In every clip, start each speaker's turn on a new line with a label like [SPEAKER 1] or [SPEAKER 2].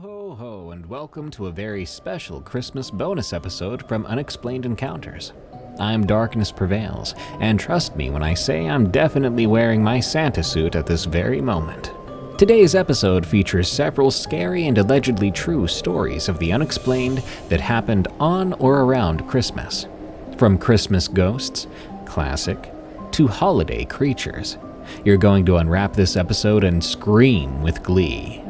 [SPEAKER 1] ho ho, and welcome to a very special Christmas bonus episode from Unexplained Encounters. I'm Darkness Prevails, and trust me when I say I'm definitely wearing my Santa suit at this very moment. Today's episode features several scary and allegedly true stories of the unexplained that happened on or around Christmas. From Christmas ghosts, classic, to holiday creatures. You're going to unwrap this episode and scream with glee.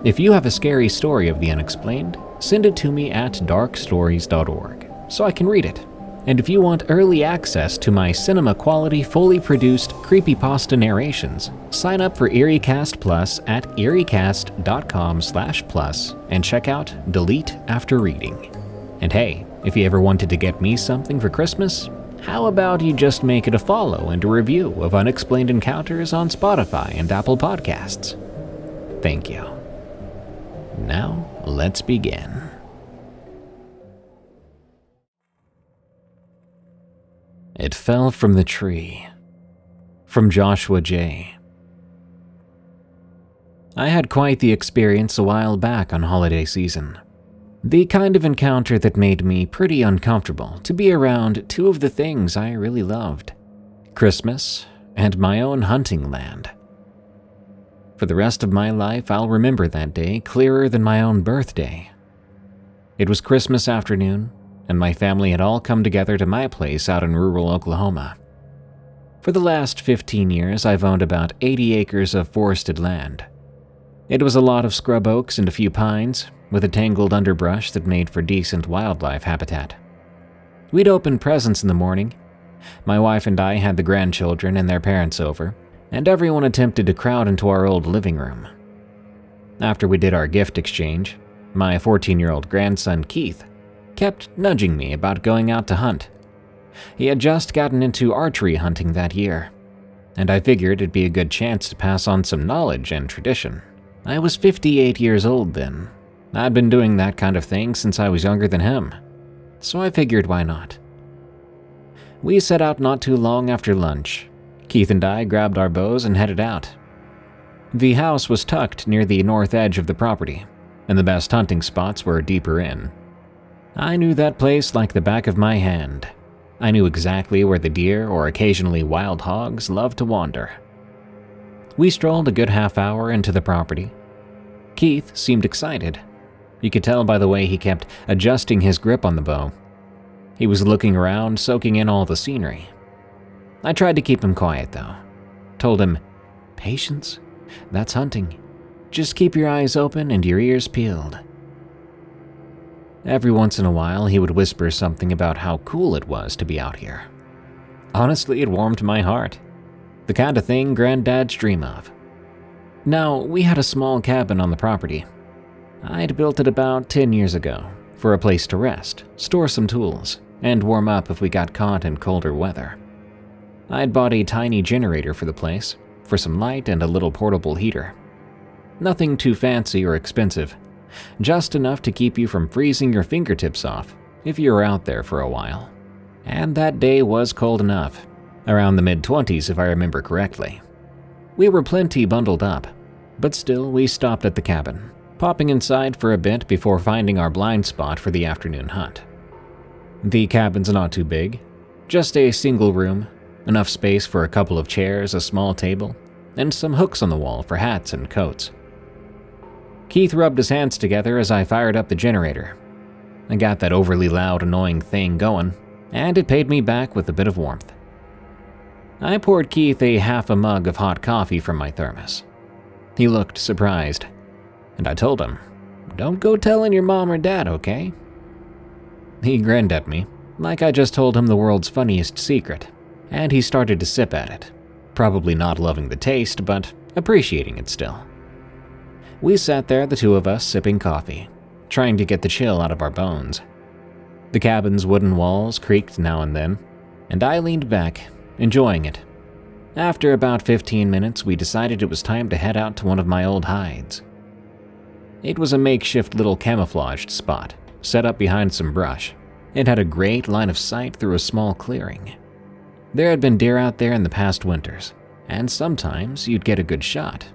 [SPEAKER 1] If you have a scary story of the unexplained, send it to me at darkstories.org so I can read it. And if you want early access to my cinema-quality, fully produced creepypasta narrations, sign up for EerieCast Plus at eriecast.com/plus and check out Delete After Reading. And hey, if you ever wanted to get me something for Christmas, how about you just make it a follow and a review of Unexplained Encounters on Spotify and Apple Podcasts? Thank you. Now, let's begin. It Fell from the Tree, from Joshua J. I had quite the experience a while back on holiday season. The kind of encounter that made me pretty uncomfortable to be around two of the things I really loved: Christmas and my own hunting land. For the rest of my life, I'll remember that day clearer than my own birthday. It was Christmas afternoon, and my family had all come together to my place out in rural Oklahoma. For the last 15 years, I've owned about 80 acres of forested land. It was a lot of scrub oaks and a few pines, with a tangled underbrush that made for decent wildlife habitat. We'd open presents in the morning. My wife and I had the grandchildren and their parents over, and everyone attempted to crowd into our old living room. After we did our gift exchange, my 14-year-old grandson Keith kept nudging me about going out to hunt. He had just gotten into archery hunting that year, and I figured it'd be a good chance to pass on some knowledge and tradition. I was 58 years old then. I'd been doing that kind of thing since I was younger than him, so I figured why not. We set out not too long after lunch. Keith and I grabbed our bows and headed out. The house was tucked near the north edge of the property, and the best hunting spots were deeper in. I knew that place like the back of my hand. I knew exactly where the deer or occasionally wild hogs loved to wander. We strolled a good half hour into the property. Keith seemed excited. You could tell by the way he kept adjusting his grip on the bow. He was looking around, soaking in all the scenery. I tried to keep him quiet, though. Told him, "Patience, that's hunting. Just keep your eyes open and your ears peeled." Every once in a while, he would whisper something about how cool it was to be out here. Honestly, it warmed my heart. The kind of thing granddads dream of. Now, we had a small cabin on the property. I'd built it about 10 years ago for a place to rest, store some tools, and warm up if we got caught in colder weather. I'd bought a tiny generator for the place, for some light and a little portable heater. Nothing too fancy or expensive, just enough to keep you from freezing your fingertips off if you were out there for a while. And that day was cold enough, around the mid-20s if I remember correctly. We were plenty bundled up, but still we stopped at the cabin, popping inside for a bit before finding our blind spot for the afternoon hunt. The cabin's not too big, just a single room, enough space for a couple of chairs, a small table, and some hooks on the wall for hats and coats. Keith rubbed his hands together as I fired up the generator. I got that overly loud, annoying thing going, and it paid me back with a bit of warmth. I poured Keith a half a mug of hot coffee from my thermos. He looked surprised, and I told him, "Don't go telling your mom or dad, okay?" He grinned at me, like I just told him the world's funniest secret, and he started to sip at it, probably not loving the taste, but appreciating it still. We sat there, the two of us, sipping coffee, trying to get the chill out of our bones. The cabin's wooden walls creaked now and then, and I leaned back, enjoying it. After about 15 minutes, we decided it was time to head out to one of my old hides. It was a makeshift little camouflaged spot, set up behind some brush. It had a great line of sight through a small clearing. There had been deer out there in the past winters, and sometimes you'd get a good shot,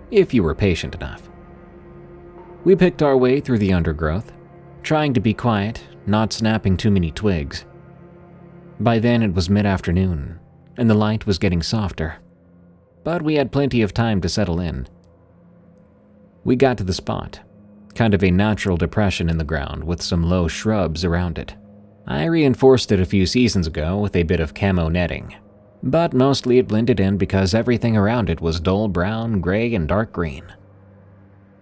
[SPEAKER 1] if you were patient enough. We picked our way through the undergrowth, trying to be quiet, not snapping too many twigs. By then it was mid-afternoon, and the light was getting softer, but we had plenty of time to settle in. We got to the spot, kind of a natural depression in the ground with some low shrubs around it. I reinforced it a few seasons ago with a bit of camo netting, but mostly it blended in because everything around it was dull brown, gray, and dark green.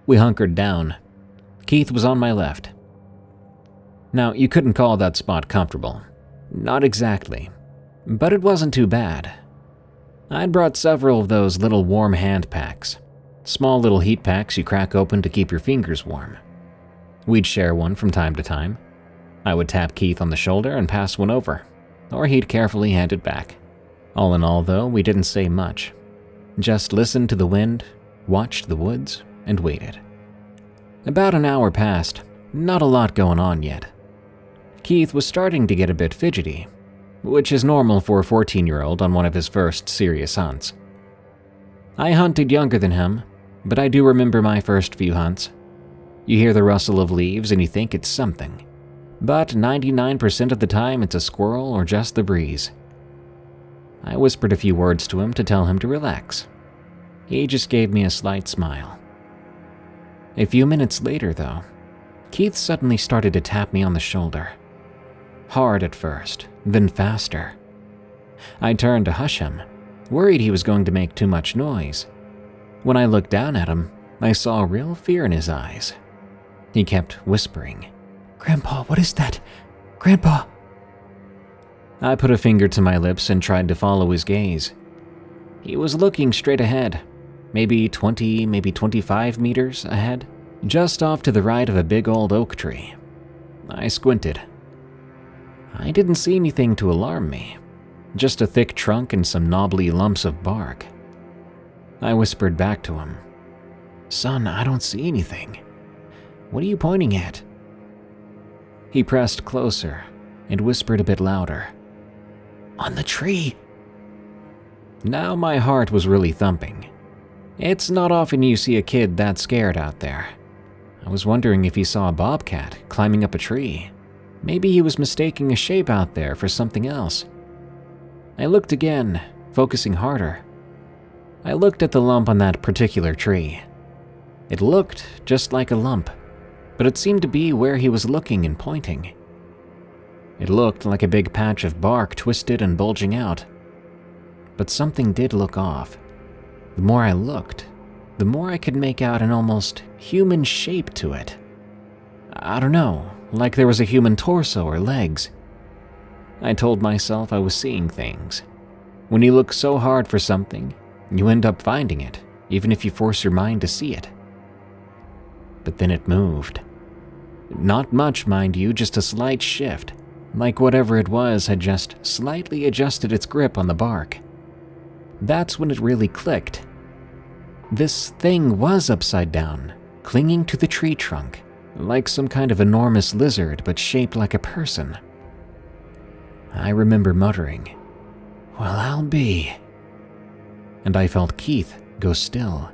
[SPEAKER 1] We hunkered down. Keith was on my left. Now, you couldn't call that spot comfortable. Not exactly, but it wasn't too bad. I'd brought several of those little warm hand packs, small little heat packs you crack open to keep your fingers warm. We'd share one from time to time. I would tap Keith on the shoulder and pass one over, or he'd carefully hand it back. All in all, though, we didn't say much. Just listened to the wind, watched the woods, and waited. About an hour passed, not a lot going on yet. Keith was starting to get a bit fidgety, which is normal for a 14-year-old on one of his first serious hunts. I hunted younger than him, but I do remember my first few hunts. You hear the rustle of leaves and you think it's something, but 99% of the time it's a squirrel or just the breeze. I whispered a few words to him to tell him to relax. He just gave me a slight smile. A few minutes later, though, Keith suddenly started to tap me on the shoulder. Hard at first, then faster. I turned to hush him, worried he was going to make too much noise. When I looked down at him, I saw real fear in his eyes. He kept whispering, "Grandpa, what is that? Grandpa!" I put a finger to my lips and tried to follow his gaze. He was looking straight ahead, maybe 20, maybe 25 meters ahead, just off to the right of a big old oak tree. I squinted. I didn't see anything to alarm me, just a thick trunk and some knobbly lumps of bark. I whispered back to him, "Son, I don't see anything. What are you pointing at?" He pressed closer and whispered a bit louder, "On the tree." Now my heart was really thumping. It's not often you see a kid that scared out there. I was wondering if he saw a bobcat climbing up a tree. Maybe he was mistaking a shape out there for something else. I looked again, focusing harder. I looked at the lump on that particular tree. It looked just like a lump, but it seemed to be where he was looking and pointing. It looked like a big patch of bark twisted and bulging out. But something did look off. The more I looked, the more I could make out an almost human shape to it. I don't know, like there was a human torso or legs. I told myself I was seeing things. When you look so hard for something, you end up finding it, even if you force your mind to see it. But then it moved. Not much, mind you, just a slight shift, like whatever it was had just slightly adjusted its grip on the bark. That's when it really clicked. This thing was upside down, clinging to the tree trunk, like some kind of enormous lizard but shaped like a person. I remember muttering, "Well, I'll be," and I felt Keith go still.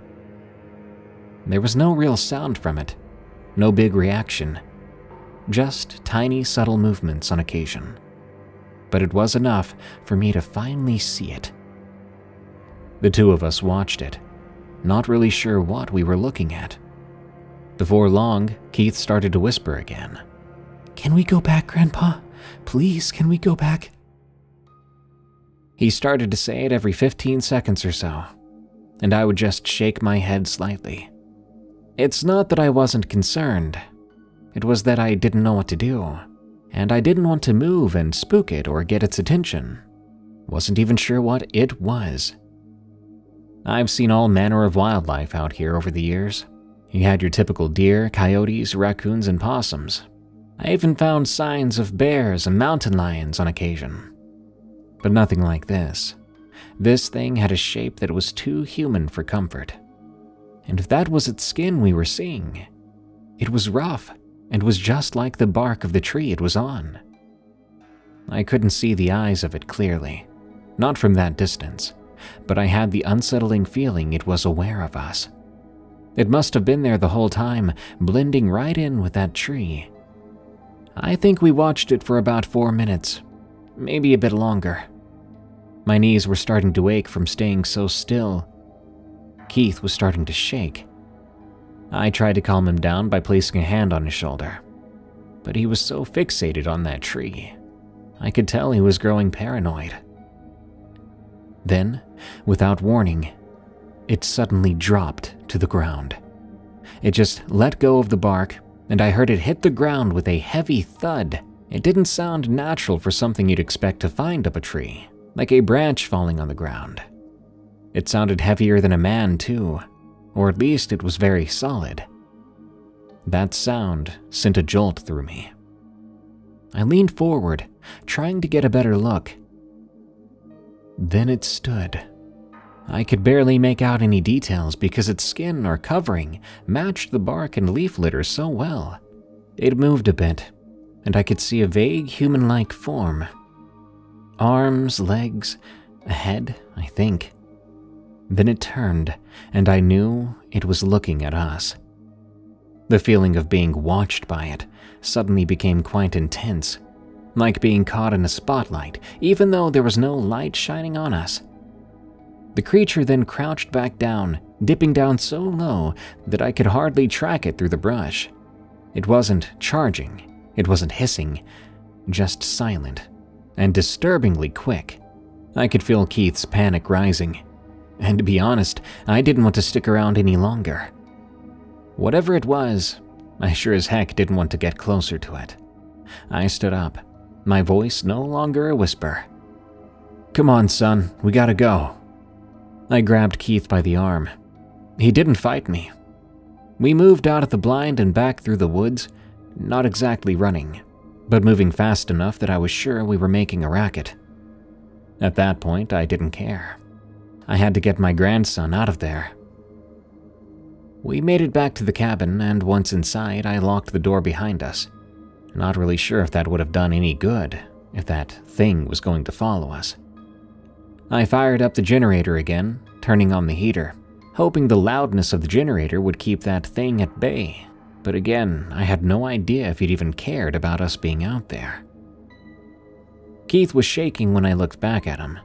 [SPEAKER 1] There was no real sound from it, no big reaction, just tiny subtle movements on occasion. But it was enough for me to finally see it. The two of us watched it, not really sure what we were looking at. Before long, Keith started to whisper again. "Can we go back, Grandpa? Please, can we go back?" He started to say it every 15 seconds or so, and I would just shake my head slightly. It's not that I wasn't concerned. It was that I didn't know what to do, and I didn't want to move and spook it or get its attention. Wasn't even sure what it was. I've seen all manner of wildlife out here over the years. You had your typical deer, coyotes, raccoons, and possums. I even found signs of bears and mountain lions on occasion. But nothing like this. This thing had a shape that was too human for comfort. And if that was its skin we were seeing, it was rough and was just like the bark of the tree it was on. I couldn't see the eyes of it clearly, not from that distance, but I had the unsettling feeling it was aware of us. It must have been there the whole time, blending right in with that tree. I think we watched it for about 4 minutes, maybe a bit longer. My knees were starting to ache from staying so still. Keith was starting to shake. I tried to calm him down by placing a hand on his shoulder, but he was so fixated on that tree. I could tell he was growing paranoid. Then, without warning, it suddenly dropped to the ground. It just let go of the bark, and I heard it hit the ground with a heavy thud. It didn't sound natural for something you'd expect to find up a tree, like a branch falling on the ground. It sounded heavier than a man, too, or at least it was very solid. That sound sent a jolt through me. I leaned forward, trying to get a better look. Then it stood. I could barely make out any details because its skin or covering matched the bark and leaf litter so well. It moved a bit, and I could see a vague human-like form. Arms, legs, a head, I think. Then it turned, and I knew it was looking at us. The feeling of being watched by it suddenly became quite intense, like being caught in a spotlight, even though there was no light shining on us. The creature then crouched back down, dipping down so low that I could hardly track it through the brush. It wasn't charging, it wasn't hissing, just silent and disturbingly quick. I could feel Keith's panic rising, and to be honest, I didn't want to stick around any longer. Whatever it was, I sure as heck didn't want to get closer to it. I stood up, my voice no longer a whisper. "Come on, son, we gotta go." I grabbed Keith by the arm. He didn't fight me. We moved out of the blind and back through the woods, not exactly running, but moving fast enough that I was sure we were making a racket. At that point, I didn't care. I had to get my grandson out of there. We made it back to the cabin, and once inside, I locked the door behind us. Not really sure if that would have done any good, if that thing was going to follow us. I fired up the generator again, turning on the heater, hoping the loudness of the generator would keep that thing at bay. But again, I had no idea if he'd even cared about us being out there. Keith was shaking when I looked back at him.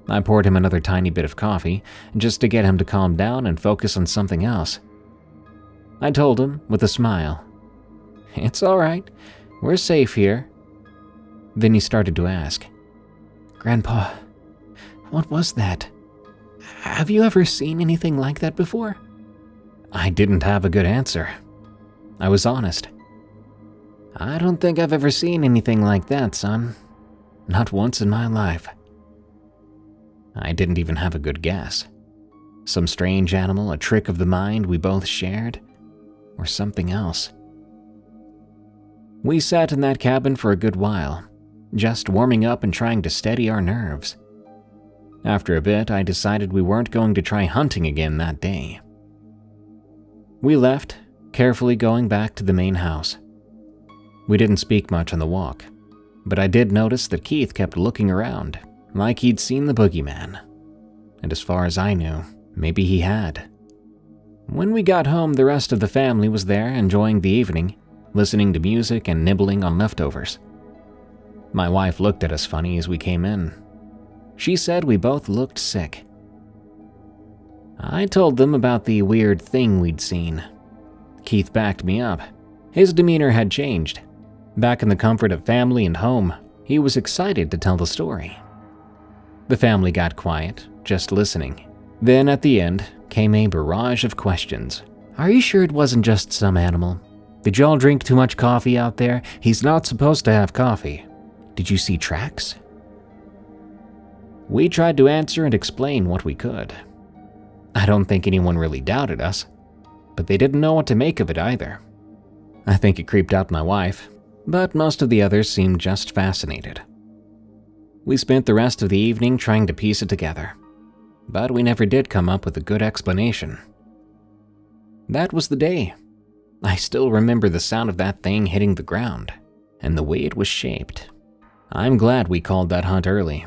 [SPEAKER 1] I poured him another tiny bit of coffee, just to get him to calm down and focus on something else. I told him, with a smile, "It's all right, we're safe here." Then he started to ask, "Grandpa, what was that? Have you ever seen anything like that before?" I didn't have a good answer. I was honest. "I don't think I've ever seen anything like that, son. Not once in my life." I didn't even have a good guess. Some strange animal, a trick of the mind we both shared, or something else. We sat in that cabin for a good while, just warming up and trying to steady our nerves. After a bit, I decided we weren't going to try hunting again that day. We left, carefully going back to the main house. We didn't speak much on the walk, but I did notice that Keith kept looking around, like he'd seen the boogeyman. And as far as I knew, maybe he had. When we got home, the rest of the family was there enjoying the evening, listening to music and nibbling on leftovers. My wife looked at us funny as we came in. She said we both looked sick. I told them about the weird thing we'd seen. Keith backed me up. His demeanor had changed. Back in the comfort of family and home, he was excited to tell the story. The family got quiet, just listening. Then at the end came a barrage of questions. "Are you sure it wasn't just some animal? Did y'all drink too much coffee out there? He's not supposed to have coffee. Did you see tracks?" We tried to answer and explain what we could. I don't think anyone really doubted us, but they didn't know what to make of it either. I think it creeped out my wife, but most of the others seemed just fascinated. We spent the rest of the evening trying to piece it together, but we never did come up with a good explanation. That was the day. I still remember the sound of that thing hitting the ground, and the way it was shaped. I'm glad we called that hunt early.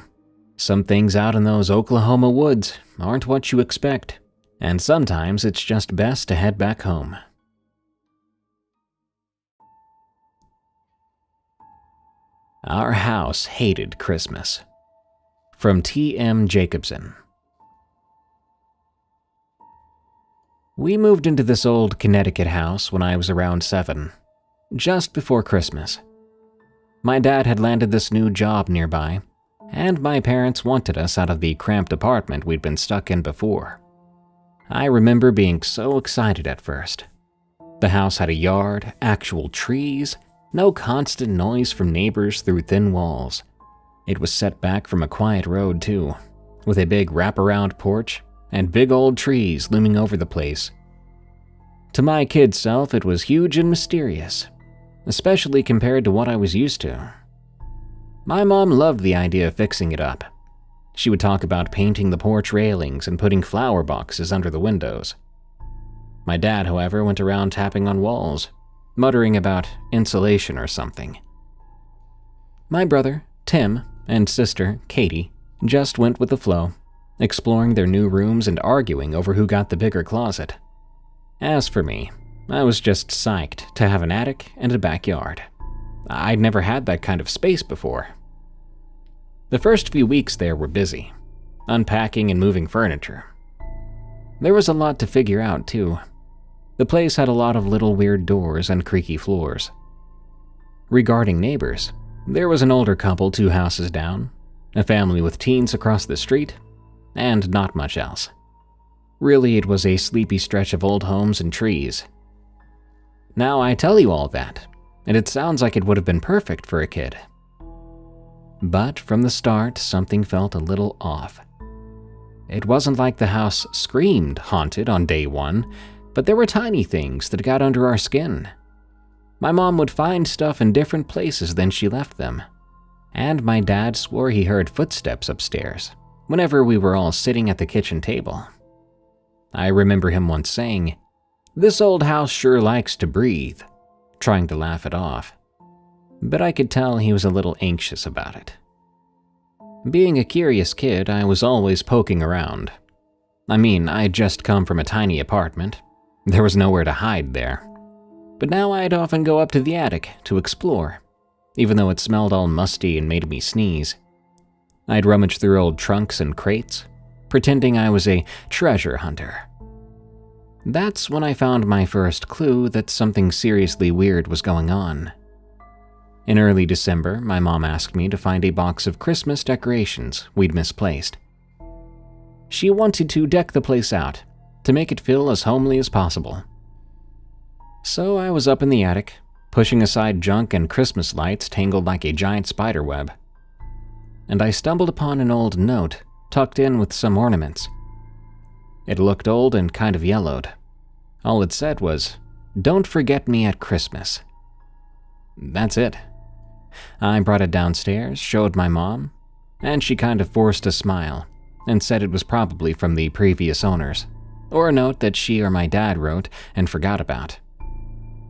[SPEAKER 1] Some things out in those Oklahoma woods aren't what you expect, And sometimes it's just best to head back home. Our house hated Christmas. From T.M. Jacobson. We moved into this old Connecticut house when I was around 7, just before Christmas. My dad had landed this new job nearby, and my parents wanted us out of the cramped apartment we'd been stuck in before. I remember being so excited at first. The house had a yard, actual trees, no constant noise from neighbors through thin walls. It was set back from a quiet road too, with a big wraparound porch and big old trees looming over the place. To my kid self, it was huge and mysterious, especially compared to what I was used to. My mom loved the idea of fixing it up. She would talk about painting the porch railings and putting flower boxes under the windows. My dad, however, went around tapping on walls, muttering about insulation or something. My brother, Tim, and sister, Katie, just went with the flow, exploring their new rooms and arguing over who got the bigger closet. As for me, I was just psyched to have an attic and a backyard. I'd never had that kind of space before. The first few weeks there were busy, unpacking and moving furniture. There was a lot to figure out too. The place had a lot of little weird doors and creaky floors. Regarding neighbors, there was an older couple 2 houses down, a family with teens across the street, and not much else. Really, it was a sleepy stretch of old homes and trees. Now I tell you all that, and it sounds like it would have been perfect for a kid. But from the start, something felt a little off. It wasn't like the house screamed haunted on day 1, but there were tiny things that got under our skin. My mom would find stuff in different places than she left them, and my dad swore he heard footsteps upstairs whenever we were all sitting at the kitchen table. I remember him once saying, "This old house sure likes to breathe," trying to laugh it off, but I could tell he was a little anxious about it. Being a curious kid, I was always poking around. I mean, I'd just come from a tiny apartment. There was nowhere to hide there. But now I'd often go up to the attic to explore, even though it smelled all musty and made me sneeze. I'd rummage through old trunks and crates, pretending I was a treasure hunter. That's when I found my first clue that something seriously weird was going on. In early December, my mom asked me to find a box of Christmas decorations we'd misplaced. She wanted to deck the place out, to make it feel as homely as possible. So I was up in the attic, pushing aside junk and Christmas lights tangled like a giant spider web. And I stumbled upon an old note tucked in with some ornaments. It looked old and kind of yellowed. All it said was, "Don't forget me at Christmas." That's it. I brought it downstairs, showed my mom, and she kind of forced a smile and said it was probably from the previous owners, or a note that she or my dad wrote and forgot about.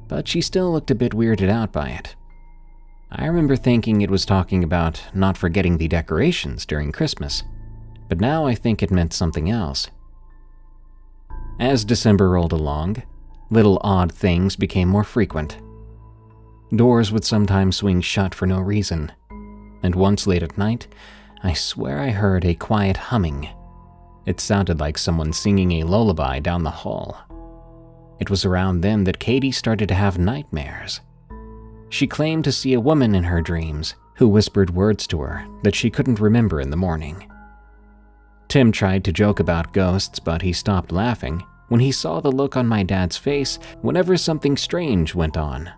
[SPEAKER 1] But she still looked a bit weirded out by it. I remember thinking it was talking about not forgetting the decorations during Christmas, but now I think it meant something else. As December rolled along, little odd things became more frequent. Doors would sometimes swing shut for no reason, and once late at night, I swear I heard a quiet humming. It sounded like someone singing a lullaby down the hall. It was around then that Katie started to have nightmares. She claimed to see a woman in her dreams who whispered words to her that she couldn't remember in the morning. Tim tried to joke about ghosts, but he stopped laughing when he saw the look on my dad's face whenever something strange went on.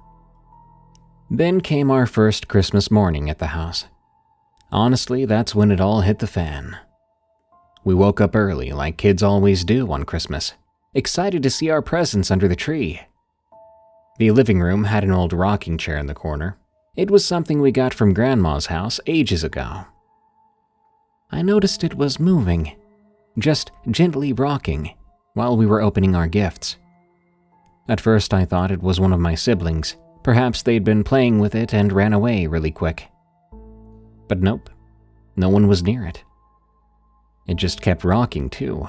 [SPEAKER 1] Then came our first Christmas morning at the house. Honestly, that's when it all hit the fan. We woke up early, like kids always do on Christmas, excited to see our presents under the tree. The living room had an old rocking chair in the corner. It was something we got from Grandma's house ages ago. I noticed it was moving, just gently rocking, while we were opening our gifts. At first I thought it was one of my siblings. Perhaps they'd been playing with it and ran away really quick. But nope, no one was near it. It just kept rocking too.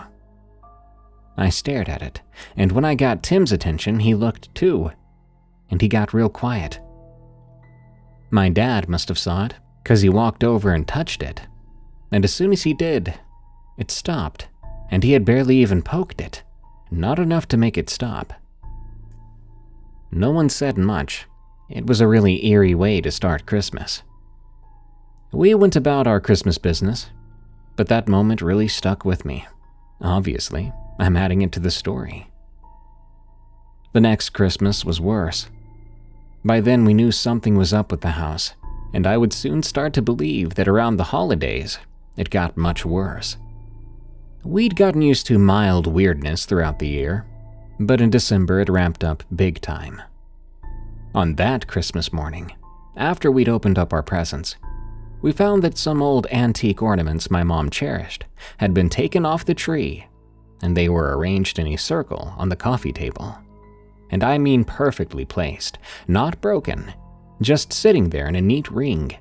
[SPEAKER 1] I stared at it, and when I got Tim's attention, he looked too, and he got real quiet. My dad must have saw it, 'cause he walked over and touched it, and as soon as he did, it stopped, and he had barely even poked it, not enough to make it stop. No one said much. It was a really eerie way to start Christmas. We went about our Christmas business, but that moment really stuck with me. Obviously, I'm adding it to the story. The next Christmas was worse. By then we knew something was up with the house, and I would soon start to believe that around the holidays, it got much worse. We'd gotten used to mild weirdness throughout the year, but in December it ramped up big time. On that Christmas morning, after we'd opened up our presents, we found that some old antique ornaments my mom cherished had been taken off the tree, and they were arranged in a circle on the coffee table. And I mean perfectly placed, not broken, just sitting there in a neat ring.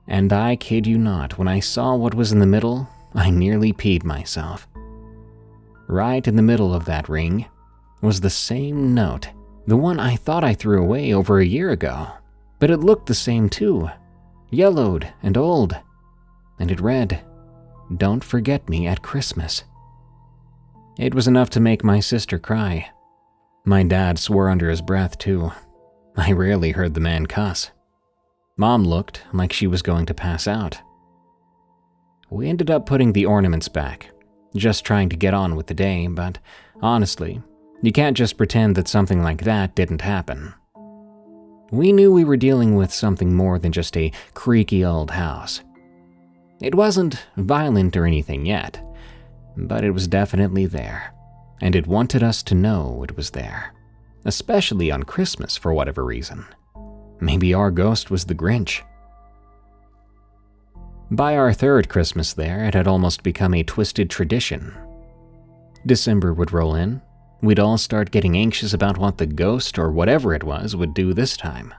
[SPEAKER 1] And I kid you not, when I saw what was in the middle, I nearly peed myself. Right in the middle of that ring was the same note, the one I thought I threw away over a year ago, but it looked the same too, yellowed and old, and it read, "Don't forget me at Christmas." It was enough to make my sister cry. My dad swore under his breath too. I rarely heard the man cuss. Mom looked like she was going to pass out. We ended up putting the ornaments back, just trying to get on with the day, but honestly, you can't just pretend that something like that didn't happen. We knew we were dealing with something more than just a creaky old house. It wasn't violent or anything yet, but it was definitely there, and it wanted us to know it was there, especially on Christmas for whatever reason. Maybe our ghost was the Grinch. By our third Christmas there, it had almost become a twisted tradition. December would roll in. We'd all start getting anxious about what the ghost or whatever it was would do this time.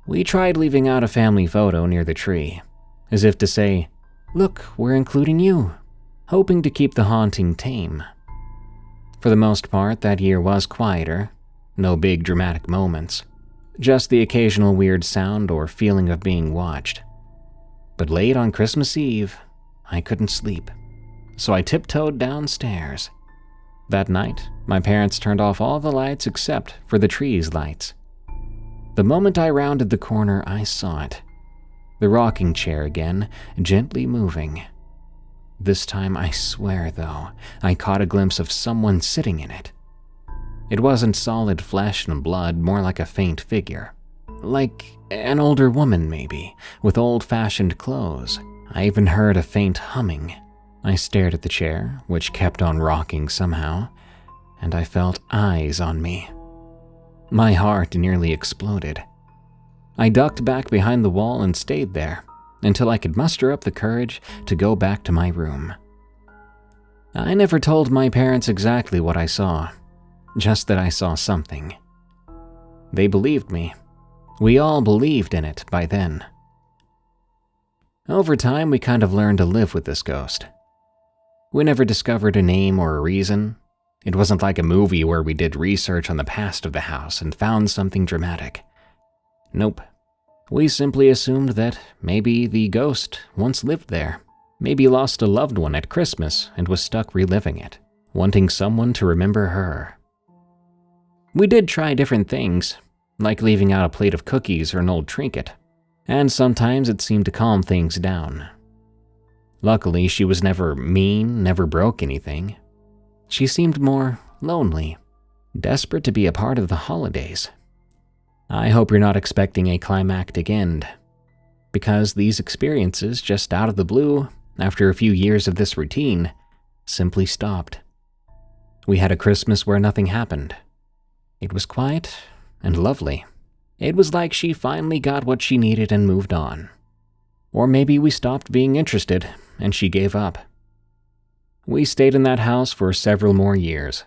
[SPEAKER 1] We tried leaving out a family photo near the tree, as if to say, "Look, we're including you," hoping to keep the haunting tame. For the most part, that year was quieter, no big dramatic moments, just the occasional weird sound or feeling of being watched. But late on Christmas Eve, I couldn't sleep, so I tiptoed downstairs. That night, my parents turned off all the lights except for the tree's lights. The moment I rounded the corner, I saw it. The rocking chair again, gently moving. This time, I swear though, I caught a glimpse of someone sitting in it. It wasn't solid flesh and blood, more like a faint figure. Like an older woman maybe, with old-fashioned clothes. I even heard a faint humming. I stared at the chair, which kept on rocking somehow, and I felt eyes on me. My heart nearly exploded. I ducked back behind the wall and stayed there until I could muster up the courage to go back to my room. I never told my parents exactly what I saw, just that I saw something. They believed me. We all believed in it by then. Over time, we kind of learned to live with this ghost. We never discovered a name or a reason. It wasn't like a movie where we did research on the past of the house and found something dramatic. Nope. We simply assumed that maybe the ghost once lived there, maybe lost a loved one at Christmas and was stuck reliving it, wanting someone to remember her. We did try different things, like leaving out a plate of cookies or an old trinket, and sometimes it seemed to calm things down. Luckily, she was never mean, never broke anything. She seemed more lonely, desperate to be a part of the holidays. I hope you're not expecting a climactic end, because these experiences, just out of the blue, after a few years of this routine, simply stopped. We had a Christmas where nothing happened. It was quiet and lovely. It was like she finally got what she needed and moved on. Or maybe we stopped being interested and she gave up. We stayed in that house for several more years.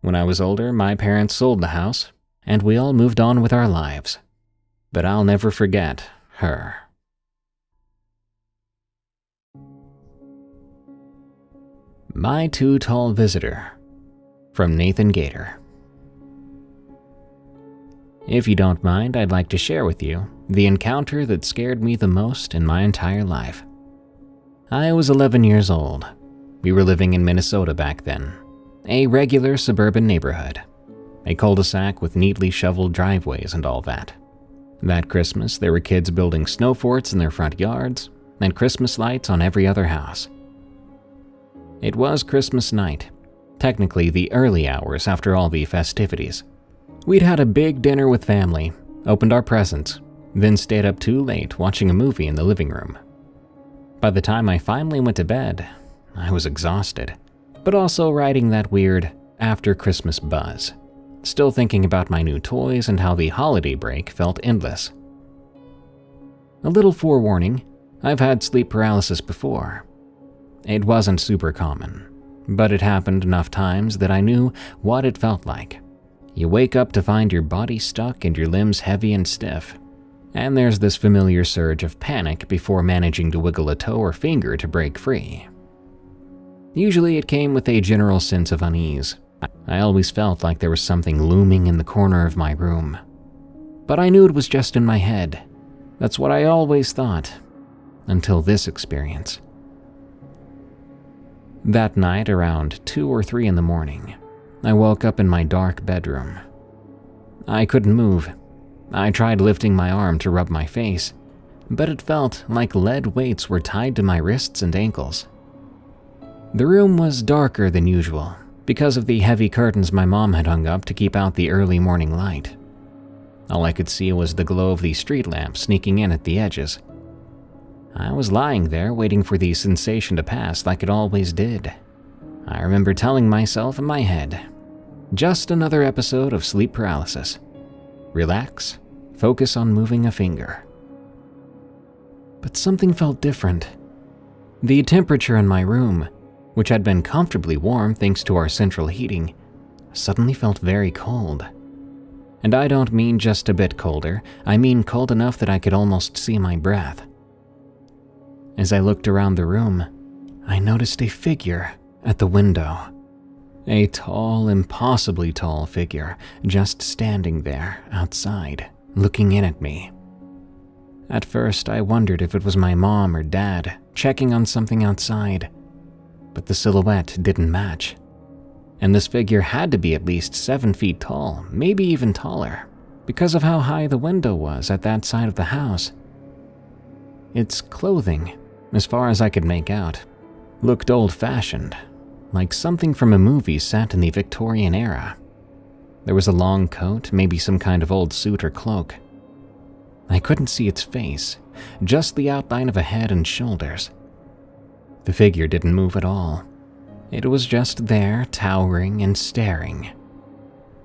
[SPEAKER 1] When I was older, my parents sold the house, and we all moved on with our lives. But I'll never forget her. My Too Tall Visitor. From NathanGATOR. If you don't mind, I'd like to share with you the encounter that scared me the most in my entire life. I was 11 years old. We were living in Minnesota back then, a regular suburban neighborhood, a cul-de-sac with neatly shoveled driveways and all that. That Christmas, there were kids building snow forts in their front yards and Christmas lights on every other house. It was Christmas night, technically the early hours after all the festivities. We'd had a big dinner with family, opened our presents, then stayed up too late watching a movie in the living room. By the time I finally went to bed, I was exhausted, but also riding that weird after-Christmas buzz, still thinking about my new toys and how the holiday break felt endless. A little forewarning, I've had sleep paralysis before. It wasn't super common, but it happened enough times that I knew what it felt like. You wake up to find your body stuck and your limbs heavy and stiff, and there's this familiar surge of panic before managing to wiggle a toe or finger to break free. Usually it came with a general sense of unease. I always felt like there was something looming in the corner of my room, but I knew it was just in my head. That's what I always thought, until this experience. That night, around 2 or 3 in the morning, I woke up in my dark bedroom. I couldn't move. I tried lifting my arm to rub my face, but it felt like lead weights were tied to my wrists and ankles. The room was darker than usual because of the heavy curtains my mom had hung up to keep out the early morning light. All I could see was the glow of the street lamp sneaking in at the edges. I was lying there waiting for the sensation to pass like it always did. I remember telling myself in my head, just another episode of sleep paralysis. Relax, focus on moving a finger. But something felt different. The temperature in my room, which had been comfortably warm thanks to our central heating, suddenly felt very cold. And I don't mean just a bit colder, I mean cold enough that I could almost see my breath. As I looked around the room, I noticed a figure at the window. A tall, impossibly tall figure, just standing there, outside, looking in at me. At first, I wondered if it was my mom or dad, checking on something outside, but the silhouette didn't match. And this figure had to be at least 7 feet tall, maybe even taller, because of how high the window was at that side of the house. Its clothing, as far as I could make out, looked old-fashioned, like something from a movie set in the Victorian era. There was a long coat, maybe some kind of old suit or cloak. I couldn't see its face, just the outline of a head and shoulders. The figure didn't move at all. It was just there, towering and staring.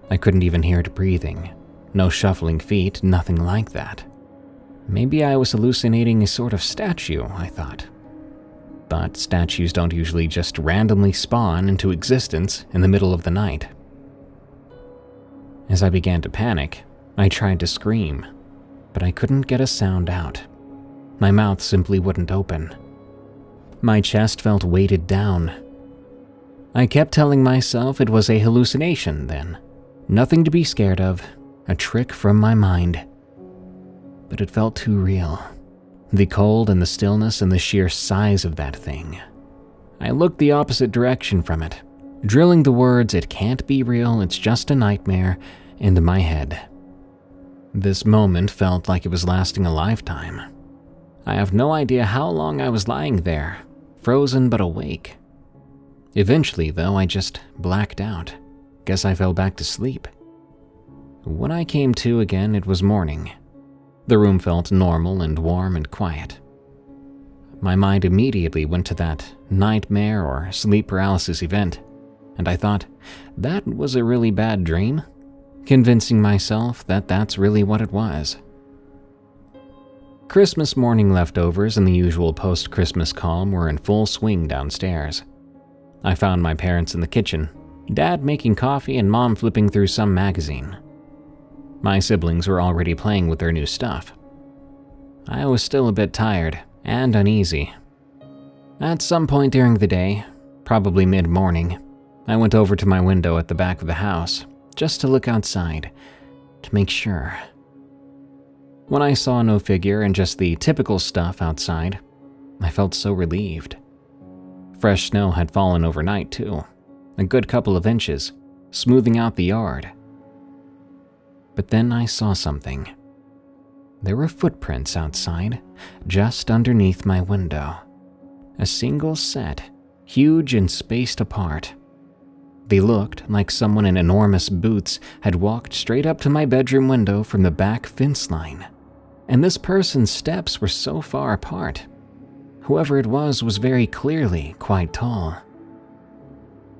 [SPEAKER 1] I couldn't even hear it breathing. No shuffling feet, nothing like that. Maybe I was hallucinating a sort of statue, I thought. But statues don't usually just randomly spawn into existence in the middle of the night. As I began to panic, I tried to scream, but I couldn't get a sound out. My mouth simply wouldn't open. My chest felt weighted down. I kept telling myself it was a hallucination then, nothing to be scared of, a trick from my mind. But it felt too real. The cold and the stillness and the sheer size of that thing. I looked the opposite direction from it, drilling the words, "It can't be real, it's just a nightmare," into my head. This moment felt like it was lasting a lifetime. I have no idea how long I was lying there, frozen but awake. Eventually, though, I just blacked out. Guess I fell back to sleep. When I came to again, it was morning. The room felt normal and warm and quiet. My mind immediately went to that nightmare or sleep paralysis event, and I thought, that was a really bad dream, convincing myself that that's really what it was. Christmas morning leftovers and the usual post-Christmas calm were in full swing downstairs. I found my parents in the kitchen, Dad making coffee and Mom flipping through some magazine. My siblings were already playing with their new stuff. I was still a bit tired and uneasy. At some point during the day, probably mid-morning, I went over to my window at the back of the house, just to look outside, to make sure. When I saw no figure and just the typical stuff outside, I felt so relieved. Fresh snow had fallen overnight too, a good couple of inches, smoothing out the yard. But then I saw something. There were footprints outside, just underneath my window. A single set, huge and spaced apart. They looked like someone in enormous boots had walked straight up to my bedroom window from the back fence line. And this person's steps were so far apart. Whoever it was very clearly quite tall.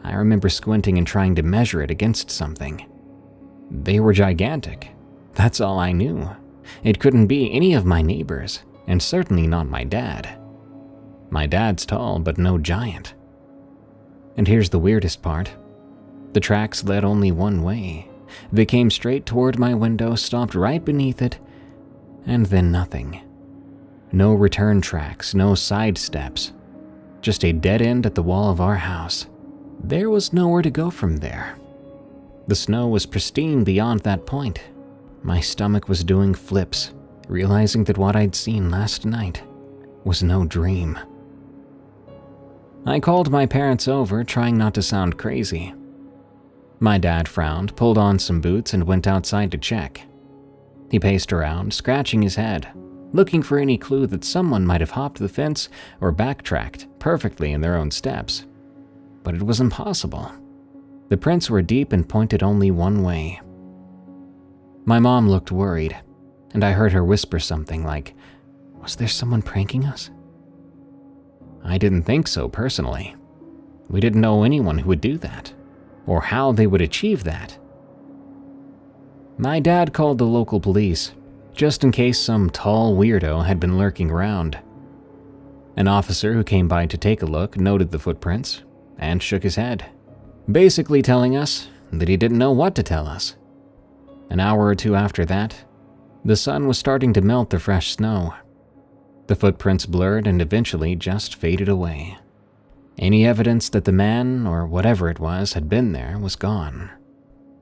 [SPEAKER 1] I remember squinting and trying to measure it against something. They were gigantic. That's all I knew. It couldn't be any of my neighbors, and certainly not my dad. My dad's tall, but no giant. And here's the weirdest part. The tracks led only one way. They came straight toward my window, stopped right beneath it, and then nothing. No return tracks, no side steps. Just a dead end at the wall of our house. There was nowhere to go from there. The snow was pristine beyond that point. My stomach was doing flips, realizing that what I'd seen last night was no dream. I called my parents over, trying not to sound crazy. My dad frowned, pulled on some boots, and went outside to check. He paced around, scratching his head, looking for any clue that someone might have hopped the fence or backtracked perfectly in their own steps. But it was impossible. The prints were deep and pointed only one way. My mom looked worried, and I heard her whisper something like, "Was there someone pranking us?" I didn't think so personally. We didn't know anyone who would do that, or how they would achieve that. My dad called the local police, just in case some tall weirdo had been lurking around. An officer who came by to take a look noted the footprints and shook his head, basically telling us that he didn't know what to tell us. An hour or two after that, the sun was starting to melt the fresh snow. The footprints blurred and eventually just faded away. Any evidence that the man, or whatever it was, had been there was gone,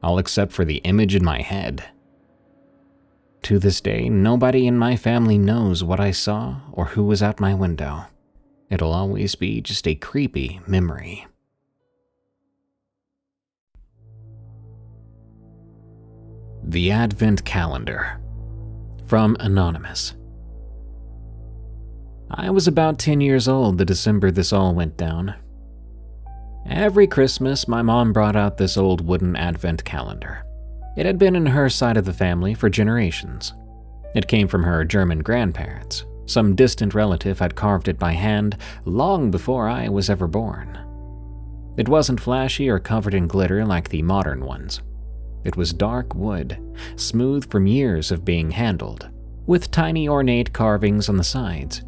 [SPEAKER 1] all except for the image in my head. To this day, nobody in my family knows what I saw or who was at my window. It'll always be just a creepy memory. The Advent Calendar. From Anonymous. I was about 10 years old the December this all went down. Every Christmas, my mom brought out this old wooden Advent calendar. It had been in her side of the family for generations. It came from her German grandparents. Some distant relative had carved it by hand long before I was ever born. It wasn't flashy or covered in glitter like the modern ones. It was dark wood, smooth from years of being handled, with tiny ornate carvings on the sides.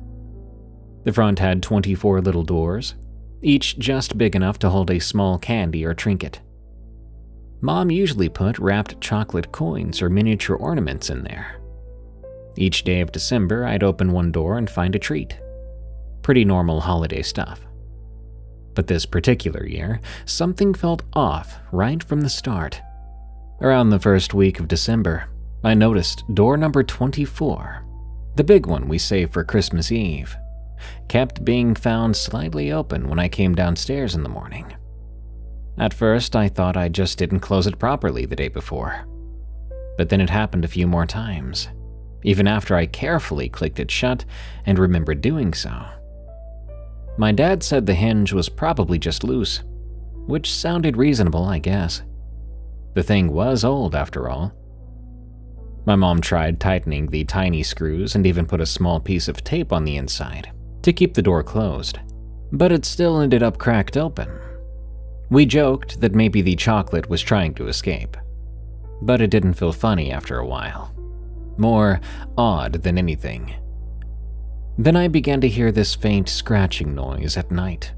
[SPEAKER 1] The front had 24 little doors, each just big enough to hold a small candy or trinket. Mom usually put wrapped chocolate coins or miniature ornaments in there. Each day of December, I'd open one door and find a treat. Pretty normal holiday stuff. But this particular year, something felt off right from the start. Around the first week of December, I noticed door number 24, the big one we save for Christmas Eve, kept being found slightly open when I came downstairs in the morning. At first, I thought I just didn't close it properly the day before. But then it happened a few more times, even after I carefully clicked it shut and remembered doing so. My dad said the hinge was probably just loose, which sounded reasonable, I guess. The thing was old, after all. My mom tried tightening the tiny screws and even put a small piece of tape on the inside to keep the door closed, but it still ended up cracked open. We joked that maybe the chocolate was trying to escape, but it didn't feel funny after a while. More odd than anything. Then I began to hear this faint scratching noise at night.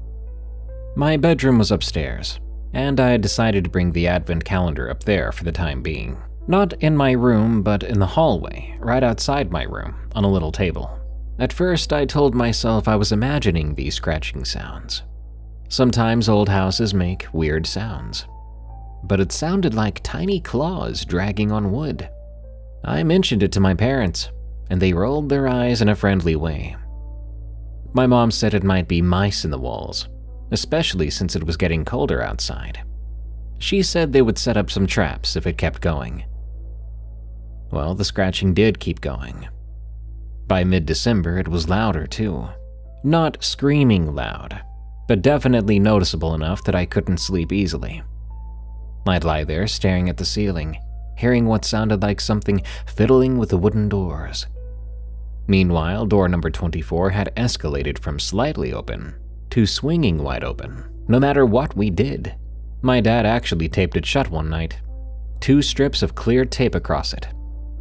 [SPEAKER 1] My bedroom was upstairs, and I had decided to bring the Advent calendar up there for the time being. Not in my room, but in the hallway, right outside my room, on a little table. At first, I told myself I was imagining these scratching sounds. Sometimes old houses make weird sounds, but it sounded like tiny claws dragging on wood. I mentioned it to my parents, and they rolled their eyes in a friendly way. My mom said it might be mice in the walls, especially since it was getting colder outside. She said they would set up some traps if it kept going. Well, the scratching did keep going. By mid-December, it was louder too. Not screaming loud, but definitely noticeable enough that I couldn't sleep easily. I'd lie there staring at the ceiling, hearing what sounded like something fiddling with the wooden doors. Meanwhile, door number 24 had escalated from slightly open to swinging wide open, no matter what we did. My dad actually taped it shut one night, 2 strips of clear tape across it,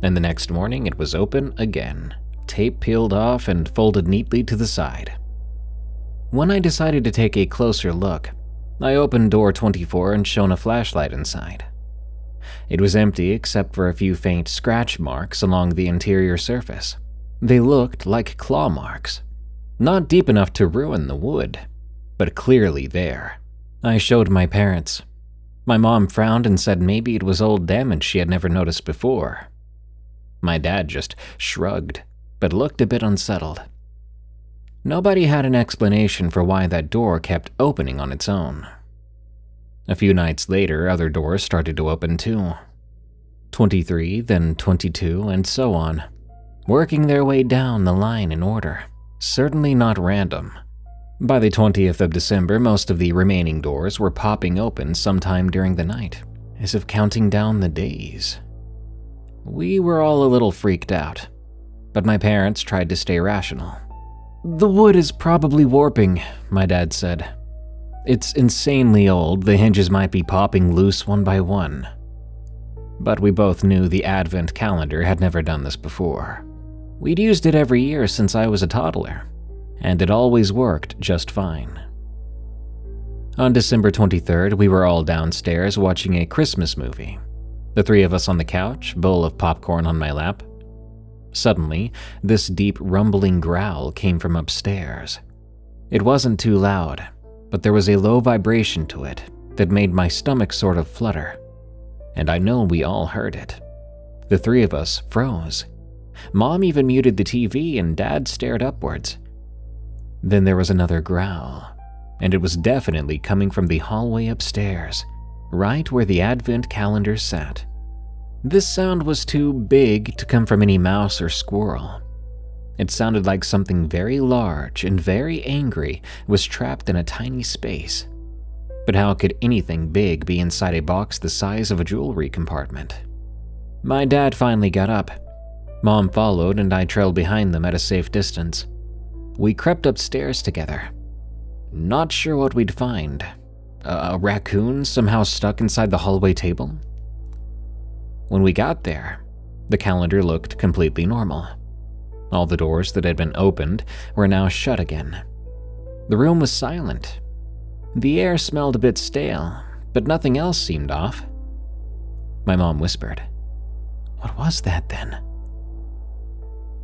[SPEAKER 1] and the next morning it was open again, tape peeled off and folded neatly to the side. When I decided to take a closer look, I opened door 24 and shone a flashlight inside. It was empty except for a few faint scratch marks along the interior surface. They looked like claw marks. Not deep enough to ruin the wood, but clearly there. I showed my parents. My mom frowned and said maybe it was old damage she had never noticed before. My dad just shrugged, but looked a bit unsettled. Nobody had an explanation for why that door kept opening on its own. A few nights later, other doors started to open too. 23, then 22, and so on, working their way down the line in order. Certainly not random. By the 20th of December, most of the remaining doors were popping open sometime during the night, as if counting down the days. We were all a little freaked out, but my parents tried to stay rational. "The wood is probably warping," my dad said. "It's insanely old, the hinges might be popping loose one by one." But we both knew the Advent calendar had never done this before. We'd used it every year since I was a toddler, and it always worked just fine. On December 23rd, we were all downstairs watching a Christmas movie. The 3 of us on the couch, bowl of popcorn on my lap. Suddenly, this deep rumbling growl came from upstairs. It wasn't too loud, but there was a low vibration to it that made my stomach sort of flutter, and I know we all heard it. The 3 of us froze. Mom even muted the TV and Dad stared upwards. Then there was another growl, and it was definitely coming from the hallway upstairs, right where the Advent calendar sat. This sound was too big to come from any mouse or squirrel. It sounded like something very large and very angry was trapped in a tiny space. But how could anything big be inside a box the size of a jewelry compartment? My dad finally got up. Mom followed and I trailed behind them at a safe distance. We crept upstairs together. Not sure what we'd find. A raccoon somehow stuck inside the hallway table? When we got there, the calendar looked completely normal. All the doors that had been opened were now shut again. The room was silent. The air smelled a bit stale, but nothing else seemed off. My mom whispered, "What was that then?"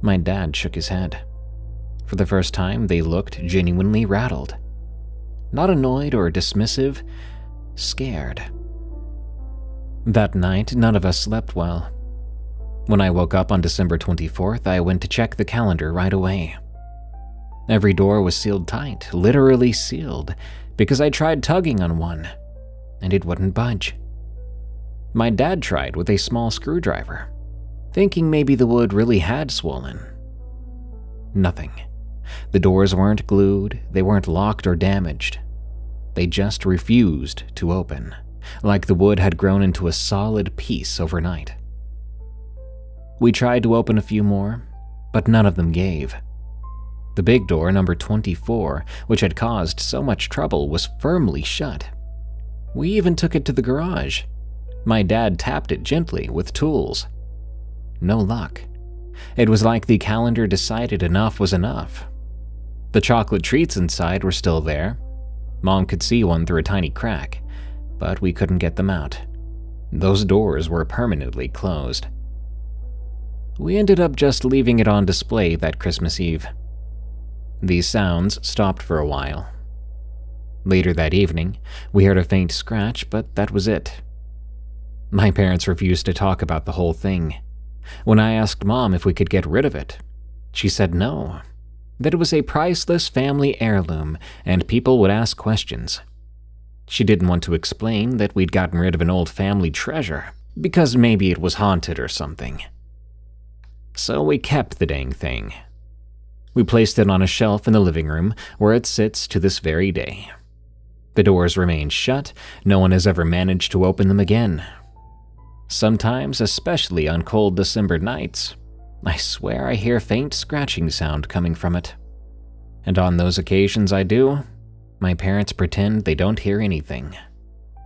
[SPEAKER 1] My dad shook his head. For the first time, they looked genuinely rattled. Not annoyed or dismissive, scared. That night, none of us slept well. When I woke up on December 24th, I went to check the calendar right away. Every door was sealed tight, literally sealed, because I tried tugging on one, and it wouldn't budge. My dad tried with a small screwdriver, thinking maybe the wood really had swollen. Nothing. The doors weren't glued, they weren't locked or damaged. They just refused to open, like the wood had grown into a solid piece overnight. We tried to open a few more, but none of them gave. The big door, number 24, which had caused so much trouble, was firmly shut. We even took it to the garage. My dad tapped it gently with tools. No luck. It was like the calendar decided enough was enough. The chocolate treats inside were still there. Mom could see one through a tiny crack, but we couldn't get them out. Those doors were permanently closed. We ended up just leaving it on display that Christmas Eve. These sounds stopped for a while. Later that evening, we heard a faint scratch, but that was it. My parents refused to talk about the whole thing. When I asked Mom if we could get rid of it, she said no, that it was a priceless family heirloom and people would ask questions. She didn't want to explain that we'd gotten rid of an old family treasure because maybe it was haunted or something. So we kept the dang thing. We placed it on a shelf in the living room where it sits to this very day. The doors remain shut, no one has ever managed to open them again. Sometimes, especially on cold December nights, I swear I hear faint scratching sound coming from it. And on those occasions I do, my parents pretend they don't hear anything.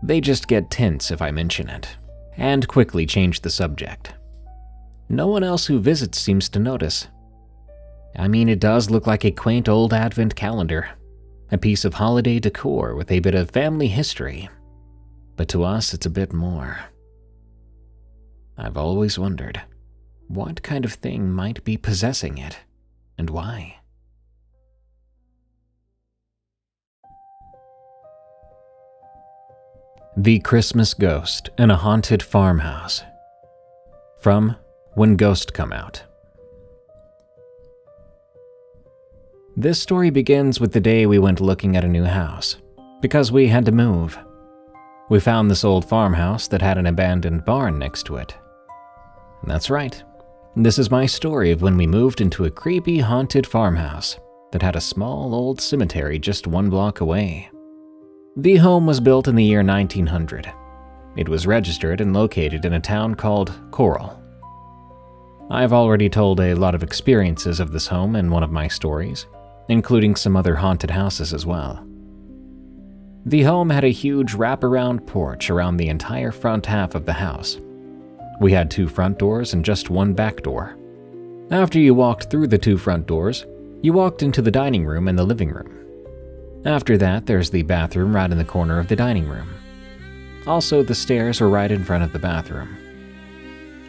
[SPEAKER 1] They just get tense if I mention it, and quickly change the subject. No one else who visits seems to notice. I mean, it does look like a quaint old advent calendar, a piece of holiday decor with a bit of family history. But to us, it's a bit more. I've always wondered, what kind of thing might be possessing it, and why? The Christmas Ghost in a Haunted Farmhouse. From When Ghosts Come Out. This story begins with the day we went looking at a new house, because we had to move. We found this old farmhouse that had an abandoned barn next to it. That's right. This is my story of when we moved into a creepy haunted farmhouse that had a small old cemetery just 1 block away. The home was built in the year 1900. It was registered and located in a town called Coral. I've already told a lot of experiences of this home in one of my stories, including some other haunted houses as well. The home had a huge wraparound porch around the entire front half of the house. We had 2 front doors and just 1 back door. After you walked through the 2 front doors, you walked into the dining room and the living room. After that, there's the bathroom right in the corner of the dining room. Also, the stairs were right in front of the bathroom.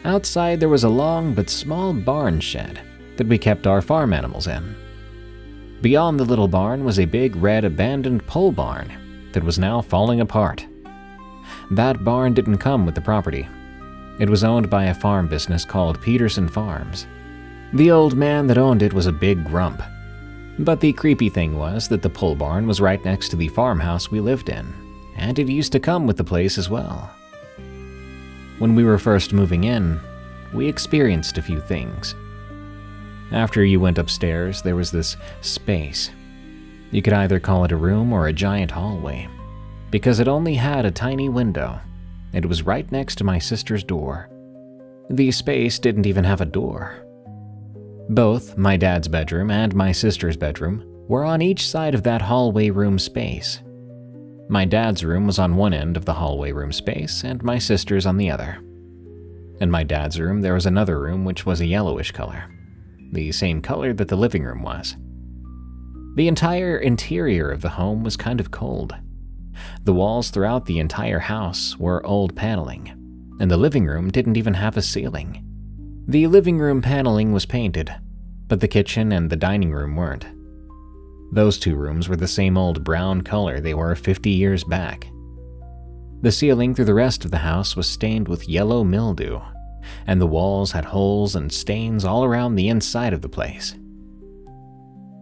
[SPEAKER 1] Outside, there was a long but small barn shed that we kept our farm animals in. Beyond the little barn was a big red abandoned pole barn that was now falling apart. That barn didn't come with the property. It was owned by a farm business called Peterson Farms. The old man that owned it was a big grump. But the creepy thing was that the pole barn was right next to the farmhouse we lived in, and it used to come with the place as well. When we were first moving in, we experienced a few things. After you went upstairs, there was this space. You could either call it a room or a giant hallway, because it only had a tiny window. It was right next to my sister's door. The space didn't even have a door. Both my dad's bedroom and my sister's bedroom were on each side of that hallway room space. My dad's room was on one end of the hallway room space and my sister's on the other. In my dad's room, there was another room which was a yellowish color, the same color that the living room was. The entire interior of the home was kind of cold. The walls throughout the entire house were old paneling, and the living room didn't even have a ceiling. The living room paneling was painted, but the kitchen and the dining room weren't. Those 2 rooms were the same old brown color they were 50 years back. The ceiling through the rest of the house was stained with yellow mildew, and the walls had holes and stains all around the inside of the place.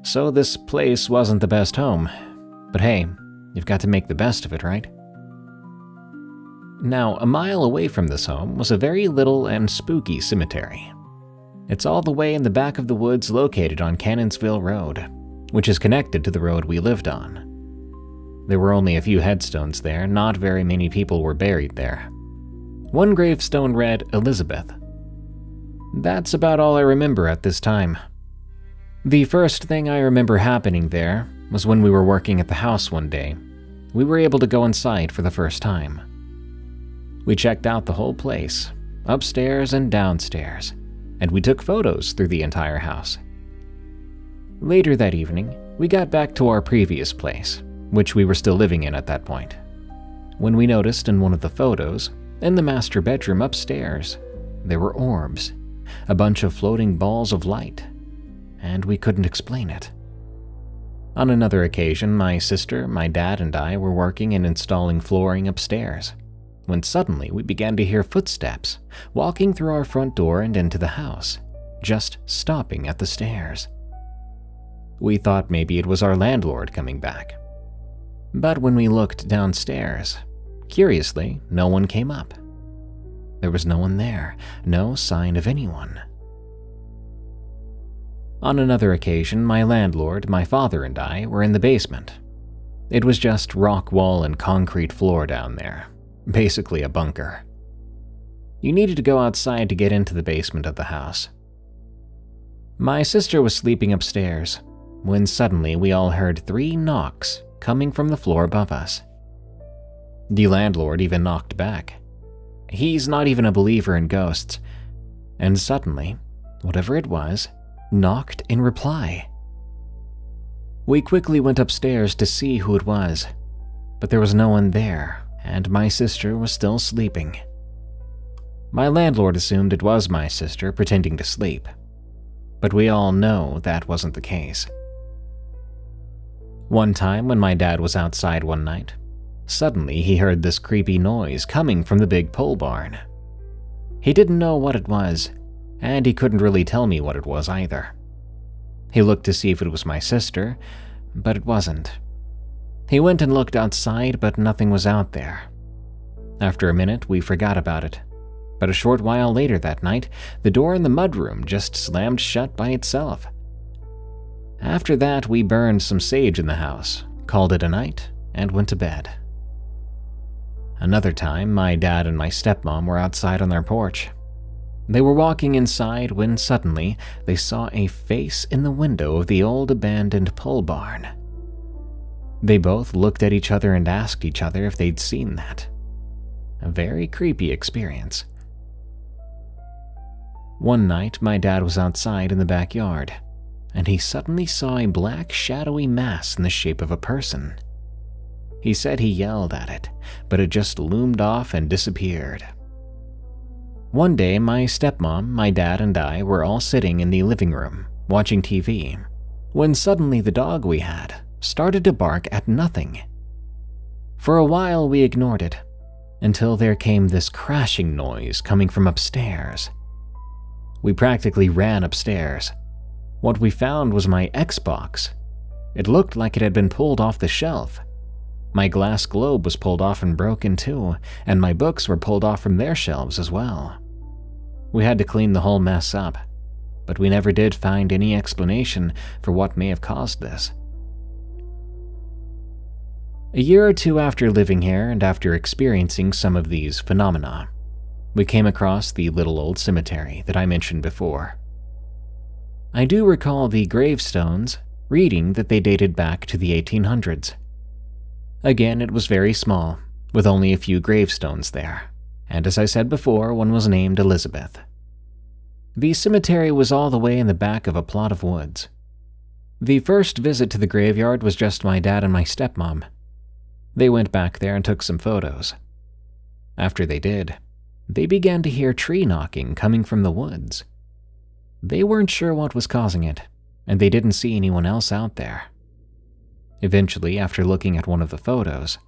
[SPEAKER 1] So this place wasn't the best home, but hey, you've got to make the best of it, right? Now, a mile away from this home was a very little and spooky cemetery. It's all the way in the back of the woods located on Cannonsville Road, which is connected to the road we lived on. There were only a few headstones there, not very many people were buried there. One gravestone read Elizabeth. That's about all I remember at this time. The first thing I remember happening there was when we were working at the house one day. We were able to go inside for the first time. We checked out the whole place, upstairs and downstairs, and we took photos through the entire house. Later that evening, we got back to our previous place, which we were still living in at that point, when we noticed in one of the photos, in the master bedroom upstairs, there were orbs, a bunch of floating balls of light, and we couldn't explain it. On another occasion, my sister, my dad, and I were working and installing flooring upstairs, when suddenly we began to hear footsteps walking through our front door and into the house, just stopping at the stairs. We thought maybe it was our landlord coming back. But when we looked downstairs, curiously, no one came up. There was no one there, no sign of anyone. On another occasion, my landlord, my father, and I were in the basement. It was just rock wall and concrete floor down there, basically a bunker. You needed to go outside to get into the basement of the house. My sister was sleeping upstairs, when suddenly we all heard 3 knocks coming from the floor above us. The landlord even knocked back. He's not even a believer in ghosts, and suddenly, whatever it was, knocked in reply. We quickly went upstairs to see who it was, but there was no one there, and my sister was still sleeping. My landlord assumed it was my sister pretending to sleep, but we all know that wasn't the case. One time when my dad was outside one night, suddenly he heard this creepy noise coming from the big pole barn. He didn't know what it was, and he couldn't really tell me what it was either. He looked to see if it was my sister, but it wasn't. He went and looked outside, but nothing was out there. After a minute, we forgot about it, but a short while later that night, the door in the mudroom just slammed shut by itself. After that, we burned some sage in the house, called it a night, and went to bed. Another time, my dad and my stepmom were outside on their porch. They were walking inside when suddenly they saw a face in the window of the old abandoned pole barn. They both looked at each other and asked each other if they'd seen that. A very creepy experience. One night, my dad was outside in the backyard, and he suddenly saw a black shadowy mass in the shape of a person. He said he yelled at it, but it just loomed off and disappeared. One day, my stepmom, my dad, and I were all sitting in the living room, watching TV, when suddenly the dog we had started to bark at nothing. For a while, we ignored it, until there came this crashing noise coming from upstairs. We practically ran upstairs. What we found was my Xbox. It looked like it had been pulled off the shelf. My glass globe was pulled off and broken too, and my books were pulled off from their shelves as well. We had to clean the whole mess up, but we never did find any explanation for what may have caused this. A year or two after living here and after experiencing some of these phenomena, we came across the little old cemetery that I mentioned before. I do recall the gravestones reading that they dated back to the 1800s. Again, it was very small, with only a few gravestones there, and as I said before, one was named Elizabeth. The cemetery was all the way in the back of a plot of woods. The first visit to the graveyard was just my dad and my stepmom. They went back there and took some photos. After they did, they began to hear tree knocking coming from the woods. They weren't sure what was causing it, and they didn't see anyone else out there. Eventually, after looking at one of the photos,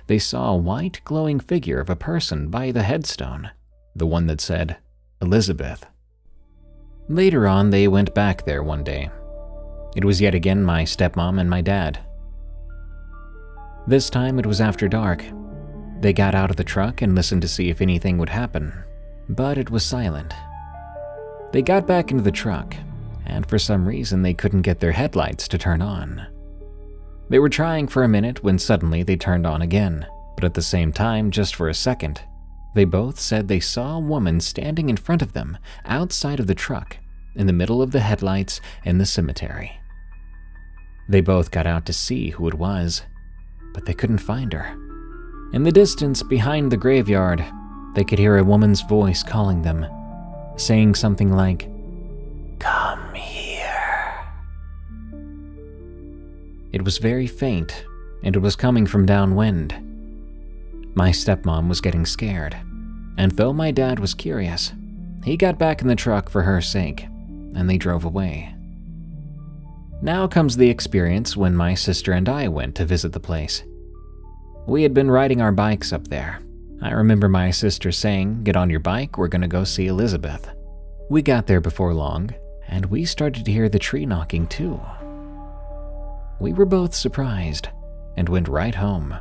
[SPEAKER 1] they saw a white glowing figure of a person by the headstone, the one that said, Elizabeth. Later on, they went back there one day. It was yet again my stepmom and my dad. This time it was after dark. They got out of the truck and listened to see if anything would happen, but it was silent. They got back into the truck, and for some reason they couldn't get their headlights to turn on. They were trying for a minute when suddenly they turned on again, but at the same time, just for a second, they both said they saw a woman standing in front of them outside of the truck, in the middle of the headlights in the cemetery. They both got out to see who it was, but they couldn't find her. In the distance behind the graveyard, they could hear a woman's voice calling them, saying something like, "Come here." It was very faint, and it was coming from downwind. My stepmom was getting scared, and though my dad was curious, he got back in the truck for her sake, and they drove away. Now comes the experience when my sister and I went to visit the place. We had been riding our bikes up there. I remember my sister saying, "Get on your bike, we're gonna go see Elizabeth." We got there before long, and we started to hear the tree knocking too. We were both surprised and went right home.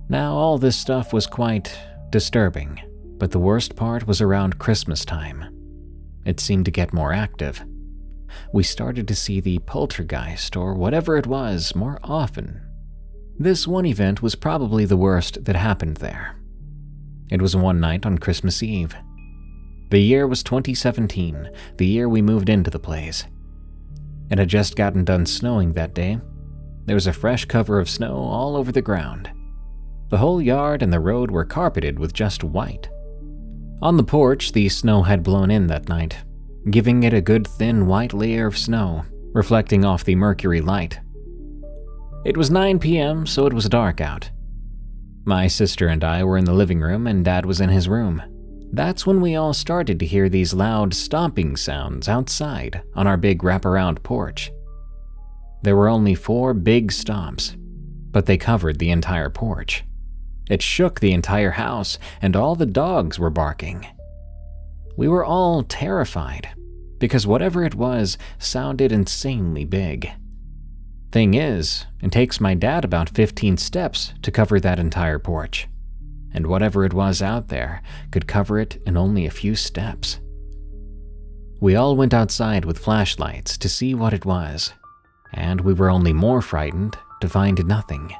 [SPEAKER 1] Now all this stuff was quite disturbing, but the worst part was around Christmas time. It seemed to get more active. We started to see the poltergeist or whatever it was more often. This one event was probably the worst that happened there. It was one night on Christmas Eve. The year was 2017, the year we moved into the place. It had just gotten done snowing that day. There was a fresh cover of snow all over the ground. The whole yard and the road were carpeted with just white. On the porch, the snow had blown in that night, giving it a good thin white layer of snow, reflecting off the mercury light. It was 9 p.m., so it was dark out. My sister and I were in the living room and Dad was in his room. That's when we all started to hear these loud stomping sounds outside on our big wraparound porch. There were only 4 big stomps, but they covered the entire porch. It shook the entire house, and all the dogs were barking. We were all terrified, because whatever it was sounded insanely big. Thing is, it takes my dad about 15 steps to cover that entire porch, and whatever it was out there could cover it in only a few steps. We all went outside with flashlights to see what it was, and we were only more frightened to find nothing.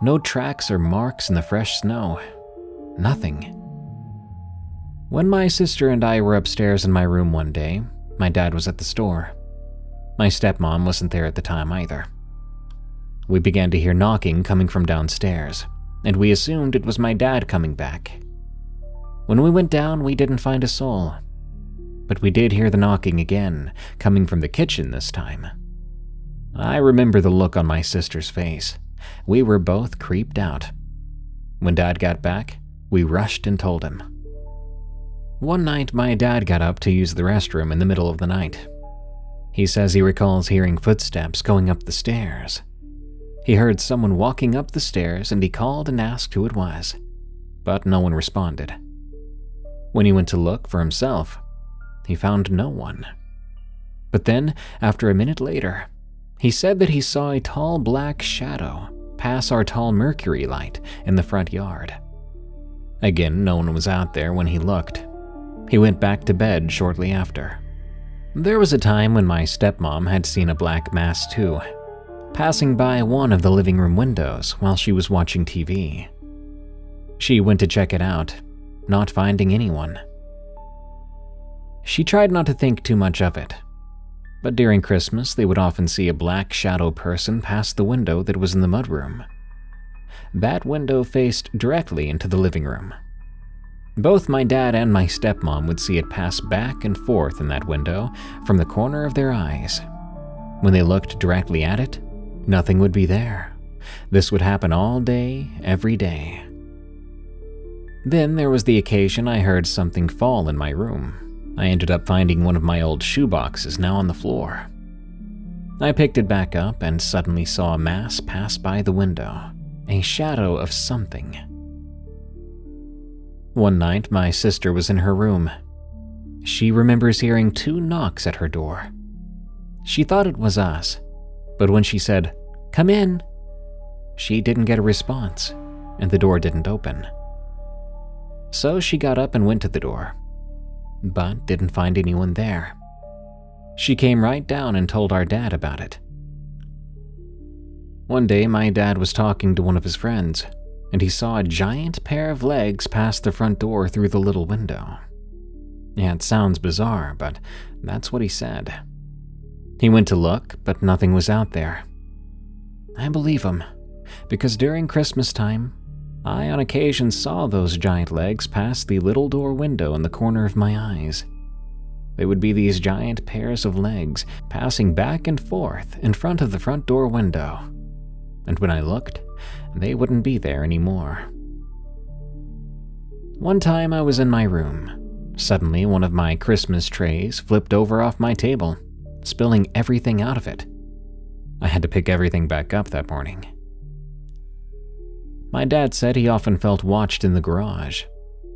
[SPEAKER 1] No tracks or marks in the fresh snow. Nothing. When my sister and I were upstairs in my room one day, my dad was at the store. My stepmom wasn't there at the time either. We began to hear knocking coming from downstairs, and we assumed it was my dad coming back. When we went down, we didn't find a soul, but we did hear the knocking again, coming from the kitchen this time. I remember the look on my sister's face. We were both creeped out. When Dad got back, we rushed and told him. One night, my dad got up to use the restroom in the middle of the night. He says he recalls hearing footsteps going up the stairs. He heard someone walking up the stairs and he called and asked who it was, but no one responded. When he went to look for himself, he found no one. But then, after a minute later, he said that he saw a tall black shadow pass our tall mercury light in the front yard. Again, no one was out there when he looked. He went back to bed shortly after. There was a time when my stepmom had seen a black mass too, passing by one of the living room windows while she was watching TV. She went to check it out, not finding anyone. She tried not to think too much of it, but during Christmas they would often see a black shadow person pass the window that was in the mudroom. That window faced directly into the living room. Both my dad and my stepmom would see it pass back and forth in that window from the corner of their eyes. When they looked directly at it, nothing would be there. This would happen all day, every day. Then there was the occasion I heard something fall in my room. I ended up finding one of my old shoeboxes now on the floor. I picked it back up and suddenly saw a mass pass by the window, a shadow of something. One night, my sister was in her room. She remembers hearing 2 knocks at her door. She thought it was us, but when she said, "Come in," she didn't get a response, and the door didn't open. So she got up and went to the door, but didn't find anyone there. She came right down and told our dad about it. One day, my dad was talking to one of his friends, and he saw a giant pair of legs pass the front door through the little window. Yeah, it sounds bizarre, but that's what he said. He went to look, but nothing was out there. I believe him, because during Christmas time, I on occasion saw those giant legs pass the little door window in the corner of my eyes. They would be these giant pairs of legs passing back and forth in front of the front door window, and when I looked, they wouldn't be there anymore. One time I was in my room. Suddenly, one of my Christmas trays flipped over off my table, spilling everything out of it. I had to pick everything back up that morning. My dad said he often felt watched in the garage.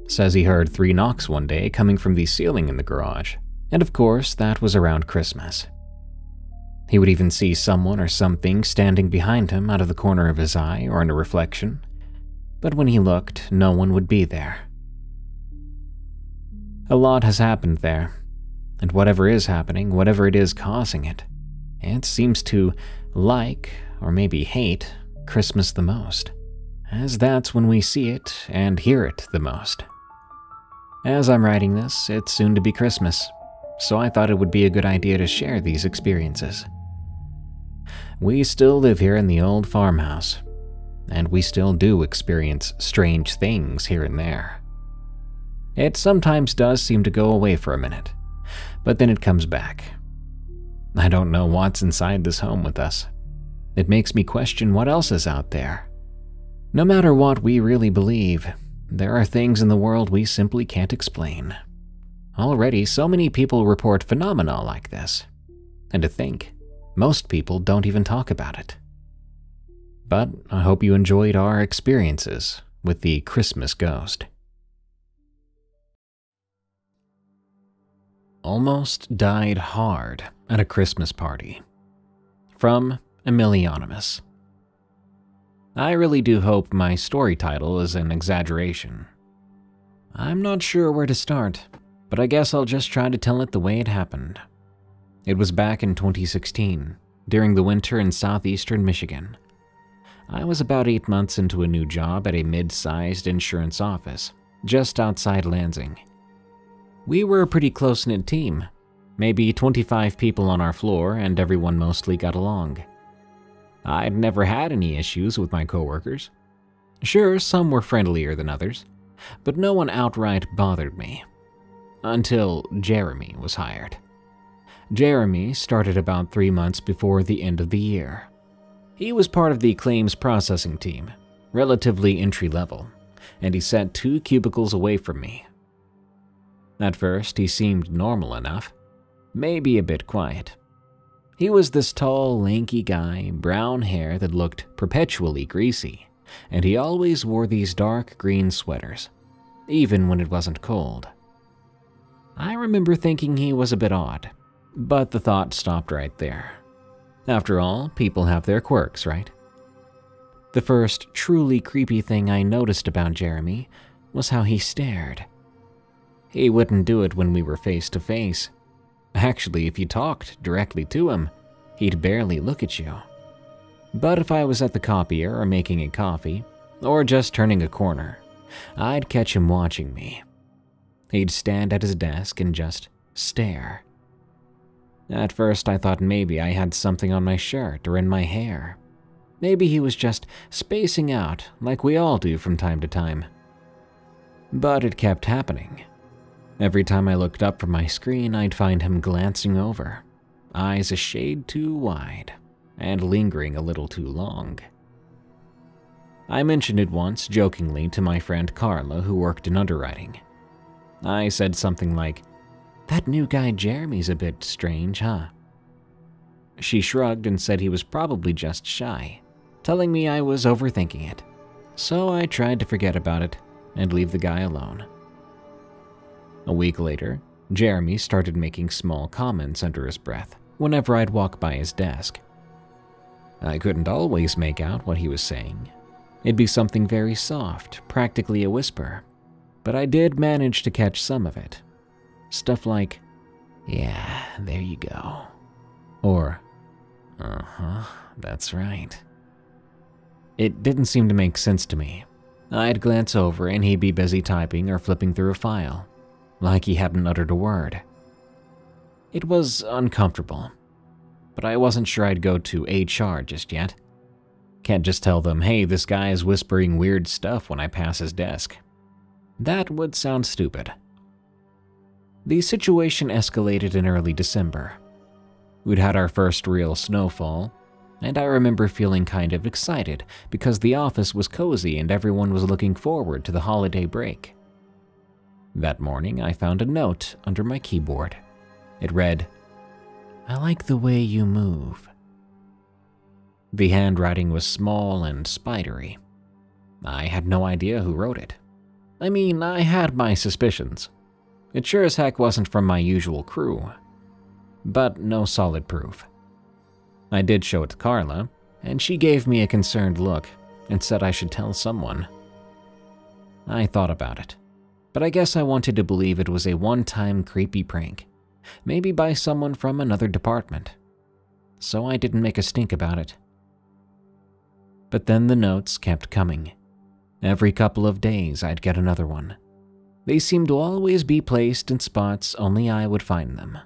[SPEAKER 1] Says he heard 3 knocks one day coming from the ceiling in the garage, and of course that was around Christmas. He would even see someone or something standing behind him out of the corner of his eye or in a reflection, but when he looked, no one would be there. A lot has happened there, and whatever is happening, whatever it is causing it, it seems to like, or maybe hate, Christmas the most, as that's when we see it and hear it the most. As I'm writing this, it's soon to be Christmas, so I thought it would be a good idea to share these experiences. We still live here in the old farmhouse, and we still do experience strange things here and there. It sometimes does seem to go away for a minute, but then it comes back. I don't know what's inside this home with us. It makes me question what else is out there. No matter what we really believe, there are things in the world we simply can't explain. Already, so many people report phenomena like this. And to think, most people don't even talk about it. But I hope you enjoyed our experiences with the Christmas ghost. Almost died hard at a Christmas party. From Amelionymous. I really do hope my story title is an exaggeration. I'm not sure where to start, but I guess I'll just try to tell it the way it happened. It was back in 2016, during the winter in southeastern Michigan. I was about 8 months into a new job at a mid-sized insurance office, just outside Lansing. We were a pretty close-knit team, maybe 25 people on our floor, and everyone mostly got along. I'd never had any issues with my coworkers. Sure, some were friendlier than others, but no one outright bothered me. Until Jeremy was hired. Jeremy started about 3 months before the end of the year. He was part of the claims processing team, relatively entry-level, and he sat 2 cubicles away from me. At first, he seemed normal enough, maybe a bit quiet. He was this tall, lanky guy, brown hair that looked perpetually greasy, and he always wore these dark green sweaters, even when it wasn't cold. I remember thinking he was a bit odd, but the thought stopped right there. After all, people have their quirks, right? The first truly creepy thing I noticed about Jeremy was how he stared. He wouldn't do it when we were face to face. Actually, if you talked directly to him, he'd barely look at you. But if I was at the copier or making a coffee, or just turning a corner, I'd catch him watching me. He'd stand at his desk and just stare. At first, I thought maybe I had something on my shirt or in my hair. Maybe he was just spacing out like we all do from time to time. But it kept happening. Every time I looked up from my screen, I'd find him glancing over, eyes a shade too wide, and lingering a little too long. I mentioned it once jokingly to my friend Carla, who worked in underwriting. I said something like, "That new guy Jeremy's a bit strange, huh?" She shrugged and said he was probably just shy, telling me I was overthinking it. So I tried to forget about it and leave the guy alone. A week later, Jeremy started making small comments under his breath whenever I'd walk by his desk. I couldn't always make out what he was saying. It'd be something very soft, practically a whisper, but I did manage to catch some of it. Stuff like, "Yeah, there you go," or, "Uh-huh, that's right." It didn't seem to make sense to me. I'd glance over and he'd be busy typing or flipping through a file, like he hadn't uttered a word. It was uncomfortable, but I wasn't sure I'd go to HR just yet. Can't just tell them, "Hey, this guy is whispering weird stuff when I pass his desk." That would sound stupid. The situation escalated in early December. We'd had our first real snowfall, and I remember feeling kind of excited because the office was cozy and everyone was looking forward to the holiday break. That morning, I found a note under my keyboard. It read, I like the way you move." The handwriting was small and spidery. I had no idea who wrote it. I mean, I had my suspicions. It sure as heck wasn't from my usual crew. But no solid proof. I did show it to Carla, and she gave me a concerned look and said I should tell someone. I thought about it, but I guess I wanted to believe it was a one-time creepy prank, maybe by someone from another department. So I didn't make a stink about it. But then the notes kept coming. Every couple of days I'd get another one. They seemed to always be placed in spots only I would find them,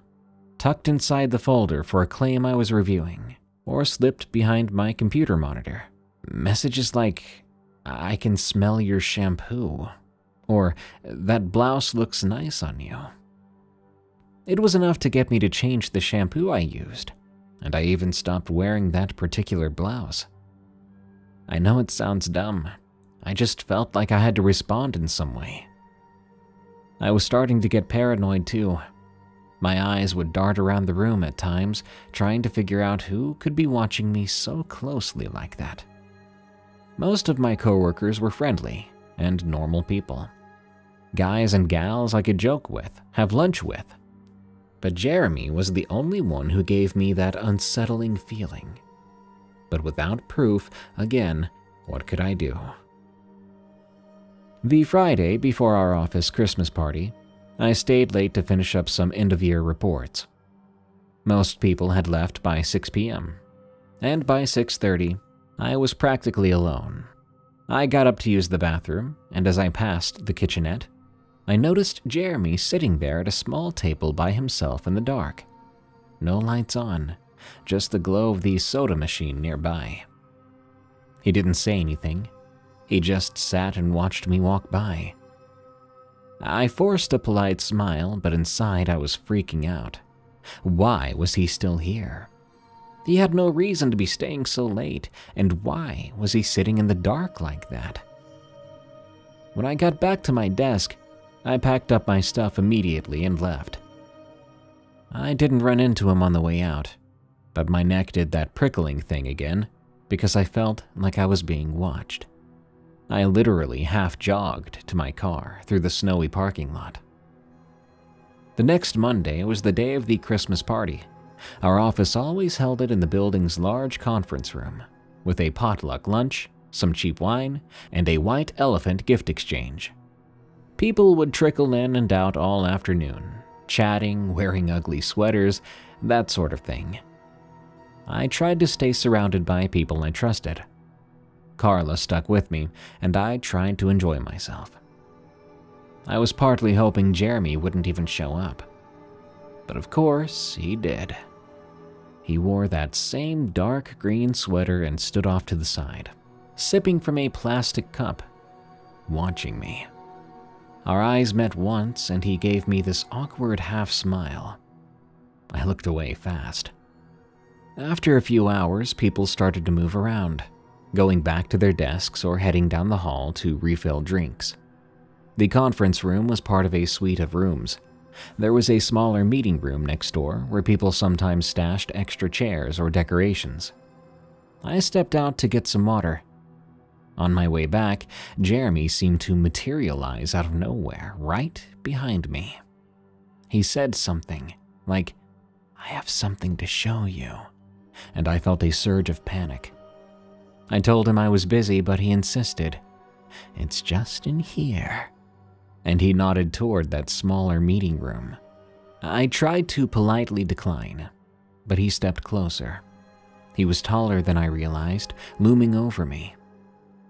[SPEAKER 1] tucked inside the folder for a claim I was reviewing, or slipped behind my computer monitor. Messages like, "I can smell your shampoo," or "That blouse looks nice on you." It was enough to get me to change the shampoo I used, and I even stopped wearing that particular blouse. I know it sounds dumb. I just felt like I had to respond in some way. I was starting to get paranoid too. My eyes would dart around the room at times, trying to figure out who could be watching me so closely like that. Most of my coworkers were friendly and normal people. Guys and gals I could joke with, have lunch with. But Jeremy was the only one who gave me that unsettling feeling. But without proof, again, what could I do? The Friday before our office Christmas party, I stayed late to finish up some end-of-year reports. Most people had left by 6 p.m., and by 6:30, I was practically alone. I got up to use the bathroom, and as I passed the kitchenette, I noticed Jeremy sitting there at a small table by himself in the dark. No lights on, just the glow of the soda machine nearby. He didn't say anything. He just sat and watched me walk by. I forced a polite smile, but inside I was freaking out. Why was he still here? He had no reason to be staying so late, and why was he sitting in the dark like that? When I got back to my desk, I packed up my stuff immediately and left. I didn't run into him on the way out, but my neck did that prickling thing again because I felt like I was being watched. I literally half-jogged to my car through the snowy parking lot. The next Monday was the day of the Christmas party. Our office always held it in the building's large conference room, with a potluck lunch, some cheap wine, and a white elephant gift exchange. People would trickle in and out all afternoon, chatting, wearing ugly sweaters, that sort of thing. I tried to stay surrounded by people I trusted. Carla stuck with me, and I tried to enjoy myself. I was partly hoping Jeremy wouldn't even show up. But of course, he did. He wore that same dark green sweater and stood off to the side, sipping from a plastic cup, watching me. Our eyes met once, and he gave me this awkward half-smile. I looked away fast. After a few hours, people started to move around, going back to their desks or heading down the hall to refill drinks. The conference room was part of a suite of rooms. There was a smaller meeting room next door where people sometimes stashed extra chairs or decorations. I stepped out to get some water. On my way back, Jeremy seemed to materialize out of nowhere right behind me. He said something like, "I have something to show you," and I felt a surge of panic. I told him I was busy, but he insisted, "It's just in here," and he nodded toward that smaller meeting room. I tried to politely decline, but he stepped closer. He was taller than I realized, looming over me.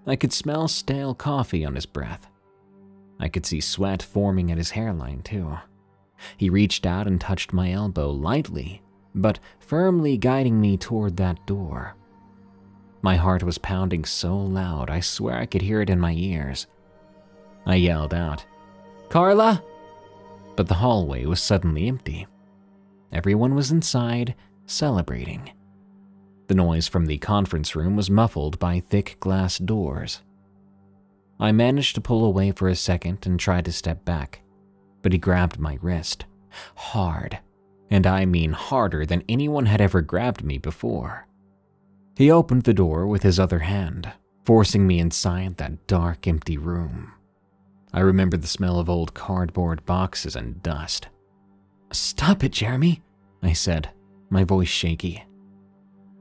[SPEAKER 1] I could smell stale coffee on his breath. I could see sweat forming at his hairline, too. He reached out and touched my elbow lightly, but firmly guiding me toward that door. My heart was pounding so loud, I swear I could hear it in my ears. I yelled out, "Carla!" But the hallway was suddenly empty. Everyone was inside, celebrating. The noise from the conference room was muffled by thick glass doors. I managed to pull away for a second and tried to step back, but he grabbed my wrist, hard, and I mean harder than anyone had ever grabbed me before. He opened the door with his other hand, forcing me inside that dark, empty room. I remember the smell of old cardboard boxes and dust. "Stop it, Jeremy," I said, my voice shaky.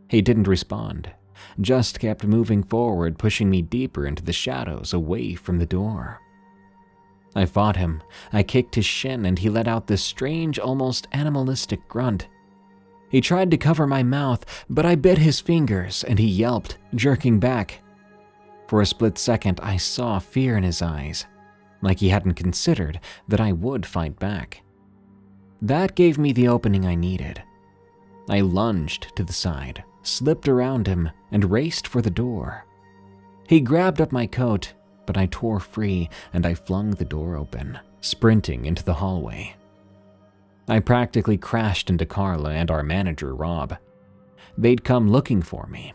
[SPEAKER 1] He didn't respond, just kept moving forward, pushing me deeper into the shadows away from the door. I fought him. I kicked his shin and he let out this strange, almost animalistic grunt. He tried to cover my mouth, but I bit his fingers and he yelped, jerking back. For a split second, I saw fear in his eyes, like he hadn't considered that I would fight back. That gave me the opening I needed. I lunged to the side, slipped around him, and raced for the door. He grabbed up my coat, but I tore free and I flung the door open, sprinting into the hallway. I practically crashed into Carla and our manager, Rob. They'd come looking for me.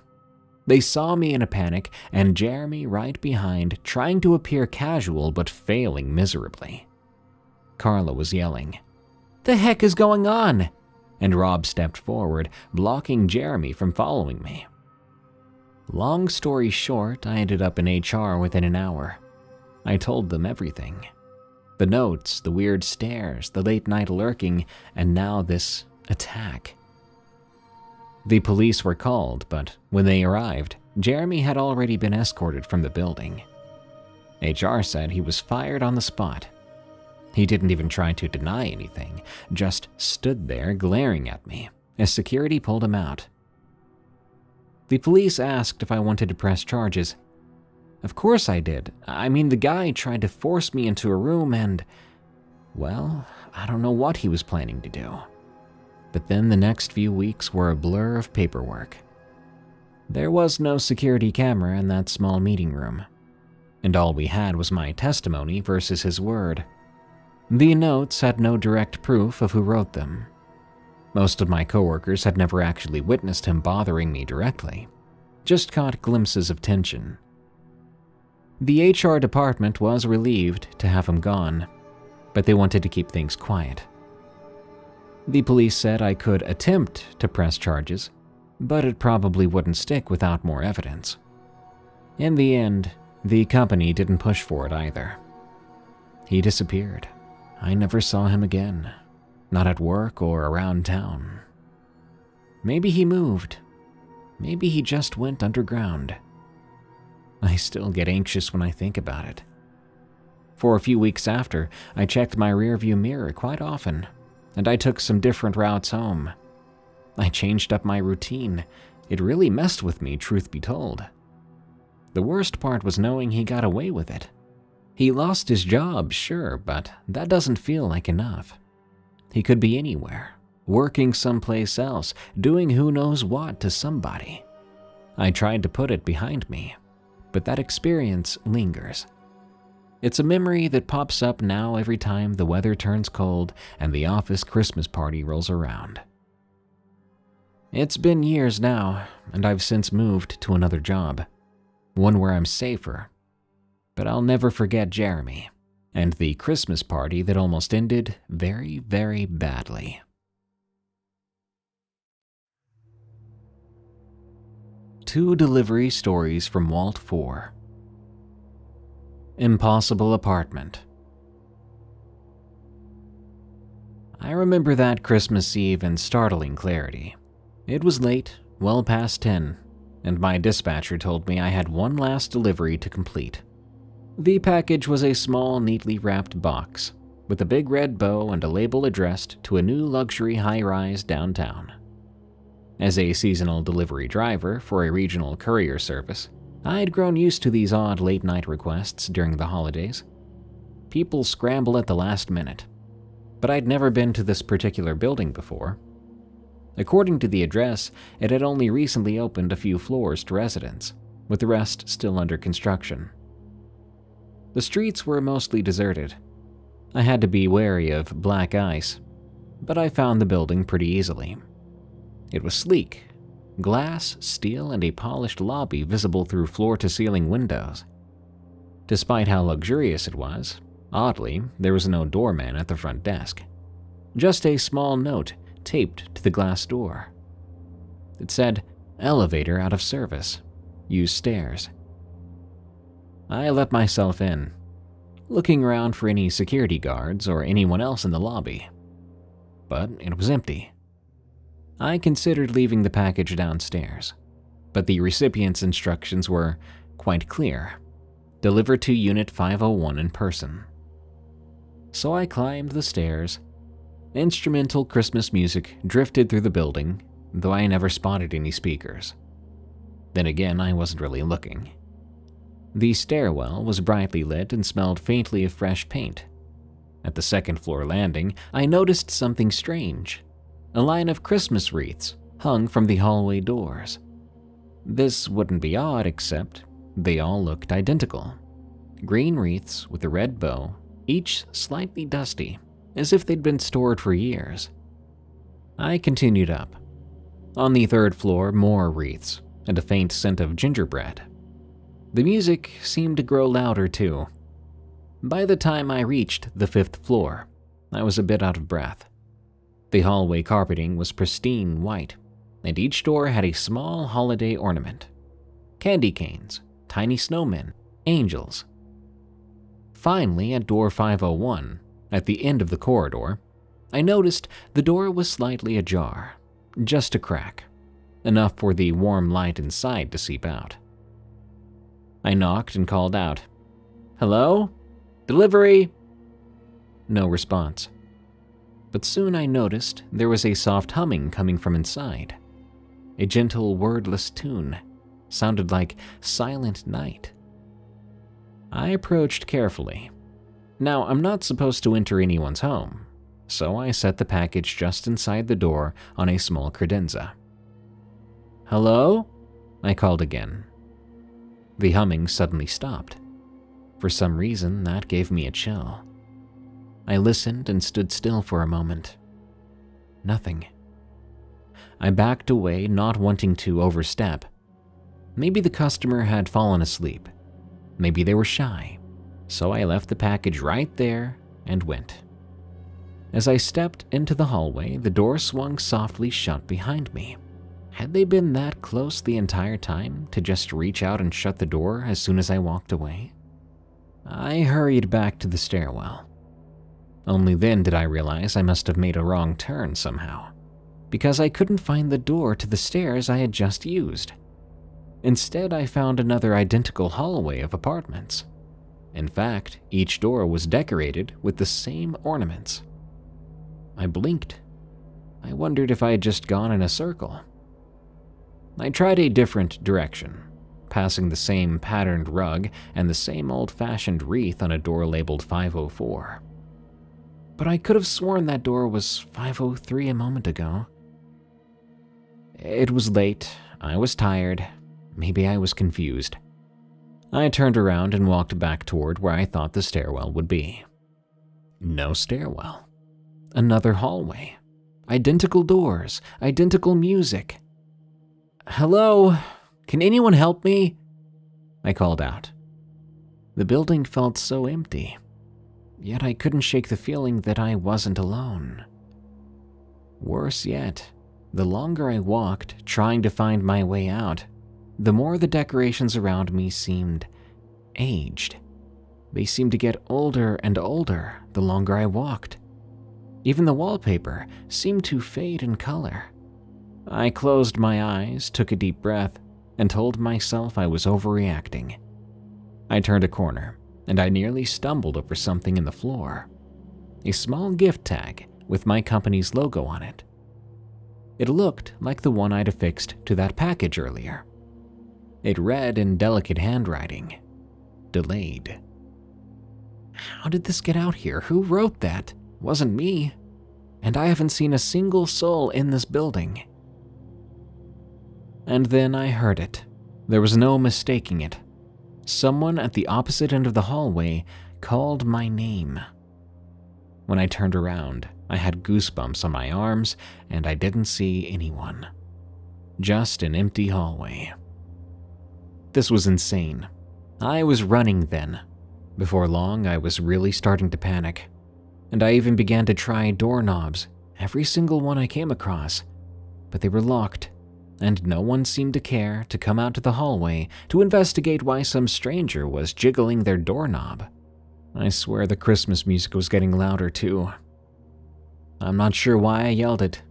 [SPEAKER 1] They saw me in a panic and Jeremy right behind, trying to appear casual but failing miserably. Carla was yelling, "The heck is going on?" And Rob stepped forward, blocking Jeremy from following me. Long story short, I ended up in HR within an hour. I told them everything. The notes, the weird stares, the late night lurking, and now this attack. The police were called, but when they arrived, Jeremy had already been escorted from the building. HR said he was fired on the spot. He didn't even try to deny anything, just stood there glaring at me as security pulled him out. The police asked if I wanted to press charges. Of course I did. I mean, the guy tried to force me into a room and, well, I don't know what he was planning to do. But then the next few weeks were a blur of paperwork. There was no security camera in that small meeting room, and all we had was my testimony versus his word. The notes had no direct proof of who wrote them. Most of my coworkers had never actually witnessed him bothering me directly, just caught glimpses of tension. The HR department was relieved to have him gone, but they wanted to keep things quiet. The police said I could attempt to press charges, but it probably wouldn't stick without more evidence. In the end, the company didn't push for it either. He disappeared. I never saw him again, not at work or around town. Maybe he moved. Maybe he just went underground. I still get anxious when I think about it. For a few weeks after, I checked my rearview mirror quite often, and I took some different routes home. I changed up my routine. It really messed with me, truth be told. The worst part was knowing he got away with it. He lost his job, sure, but that doesn't feel like enough. He could be anywhere, working someplace else, doing who knows what to somebody. I tried to put it behind me, but that experience lingers. It's a memory that pops up now every time the weather turns cold and the office Christmas party rolls around. It's been years now, and I've since moved to another job, one where I'm safer. But I'll never forget Jeremy and the Christmas party that almost ended very, very badly. Two delivery stories from Vault 4. Impossible apartment. I remember that Christmas Eve in startling clarity. It was late, well past 10, and my dispatcher told me I had one last delivery to complete. The package was a small, neatly wrapped box with a big red bow and a label addressed to a new luxury high-rise downtown. As a seasonal delivery driver for a regional courier service, I had grown used to these odd late-night requests during the holidays. People scramble at the last minute, but I'd never been to this particular building before. According to the address, it had only recently opened a few floors to residents, with the rest still under construction. The streets were mostly deserted. I had to be wary of black ice, but I found the building pretty easily. It was sleek, glass, steel, and a polished lobby visible through floor-to-ceiling windows. Despite how luxurious it was, oddly, there was no doorman at the front desk. Just a small note taped to the glass door. It said, "Elevator out of service. Use stairs." I let myself in, looking around for any security guards or anyone else in the lobby. But it was empty. I considered leaving the package downstairs, but the recipient's instructions were quite clear: deliver to Unit 501 in person. So I climbed the stairs. Instrumental Christmas music drifted through the building, though I never spotted any speakers. Then again, I wasn't really looking. The stairwell was brightly lit and smelled faintly of fresh paint. At the second-floor landing, I noticed something strange: a line of Christmas wreaths hung from the hallway doors. This wouldn't be odd, except they all looked identical. Green wreaths with a red bow, each slightly dusty, as if they'd been stored for years. I continued up. On the third floor, more wreaths and a faint scent of gingerbread. The music seemed to grow louder too. By the time I reached the fifth floor, I was a bit out of breath. The hallway carpeting was pristine white, and each door had a small holiday ornament: candy canes, tiny snowmen, angels. Finally, at door 501, at the end of the corridor, I noticed the door was slightly ajar, just a crack, enough for the warm light inside to seep out. I knocked and called out, "Hello? Delivery?" No response. But soon I noticed there was a soft humming coming from inside. A gentle, wordless tune sounded like Silent Night. I approached carefully. Now, I'm not supposed to enter anyone's home, so I set the package just inside the door on a small credenza. "Hello?" I called again. The humming suddenly stopped. For some reason, that gave me a chill. I listened and stood still for a moment. Nothing. I backed away, not wanting to overstep. Maybe the customer had fallen asleep. Maybe they were shy. So I left the package right there and went. As I stepped into the hallway, the door swung softly shut behind me. Had they been that close the entire time to just reach out and shut the door as soon as I walked away? I hurried back to the stairwell. Only then did I realize I must have made a wrong turn somehow, because I couldn't find the door to the stairs I had just used. Instead, I found another identical hallway of apartments. In fact, each door was decorated with the same ornaments. I blinked. I wondered if I had just gone in a circle. I tried a different direction, passing the same patterned rug and the same old-fashioned wreath on a door labeled 504. But I could have sworn that door was 503 a moment ago. It was late, I was tired, maybe I was confused. I turned around and walked back toward where I thought the stairwell would be. No stairwell. Another hallway. Identical doors, identical music. "Hello? Can anyone help me?" I called out. The building felt so empty, yet I couldn't shake the feeling that I wasn't alone. Worse yet, the longer I walked trying to find my way out, the more the decorations around me seemed aged. They seemed to get older and older the longer I walked. Even the wallpaper seemed to fade in color. I closed my eyes, took a deep breath, and told myself I was overreacting. I turned a corner, and I nearly stumbled over something in the floor. A small gift tag with my company's logo on it. It looked like the one I'd affixed to that package earlier. It read in delicate handwriting, "Delayed." How did this get out here? Who wrote that? Wasn't me. And I haven't seen a single soul in this building. And then I heard it. There was no mistaking it. Someone at the opposite end of the hallway called my name. When I turned around, I had goosebumps on my arms, and I didn't see anyone. Just an empty hallway. This was insane. I was running then. Before long, I was really starting to panic, and I even began to try doorknobs every single one I came across, but they were locked, and no one seemed to care to come out to the hallway to investigate why some stranger was jiggling their doorknob. I swear the Christmas music was getting louder too. I'm not sure why I yelled it,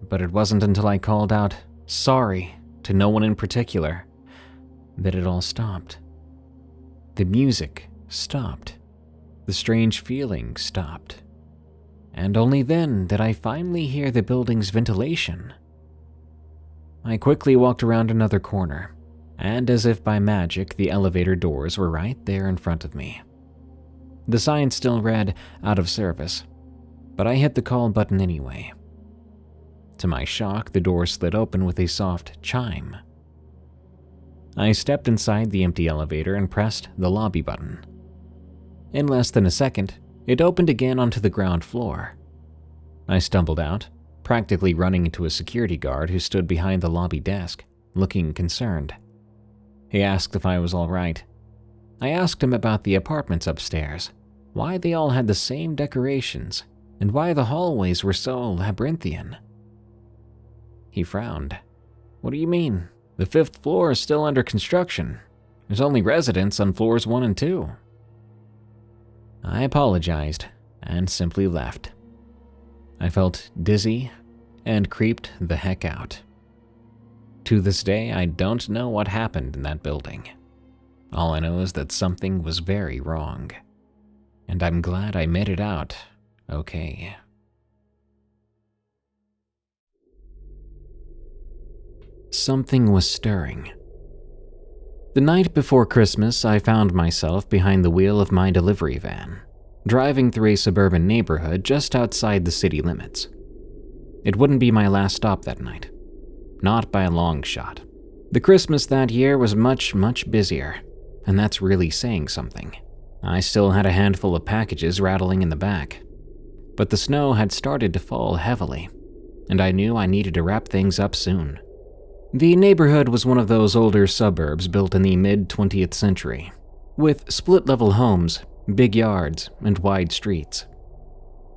[SPEAKER 1] but it wasn't until I called out, "Sorry," to no one in particular, that it all stopped. The music stopped. The strange feeling stopped. And only then did I finally hear the building's ventilation. I quickly walked around another corner, and as if by magic, the elevator doors were right there in front of me. The sign still read, "Out of service," but I hit the call button anyway. To my shock, the door slid open with a soft chime. I stepped inside the empty elevator and pressed the lobby button. In less than a second, it opened again onto the ground floor. I stumbled out, practically running into a security guard who stood behind the lobby desk, looking concerned. He asked if I was all right. I asked him about the apartments upstairs, why they all had the same decorations, and why the hallways were so labyrinthian. He frowned. "What do you mean? The 5th floor is still under construction. There's only residents on floors 1 and 2. I apologized and simply left. I felt dizzy and creeped the heck out. To this day, I don't know what happened in that building. All I know is that something was very wrong, and I'm glad I made it out okay. Something was stirring. The night before Christmas, I found myself behind the wheel of my delivery van, driving through a suburban neighborhood just outside the city limits. It wouldn't be my last stop that night. Not by a long shot. The Christmas that year was much, much busier, and that's really saying something. I still had a handful of packages rattling in the back, but the snow had started to fall heavily, and I knew I needed to wrap things up soon. The neighborhood was one of those older suburbs built in the mid-20th century, with split-level homes, big yards, and wide streets.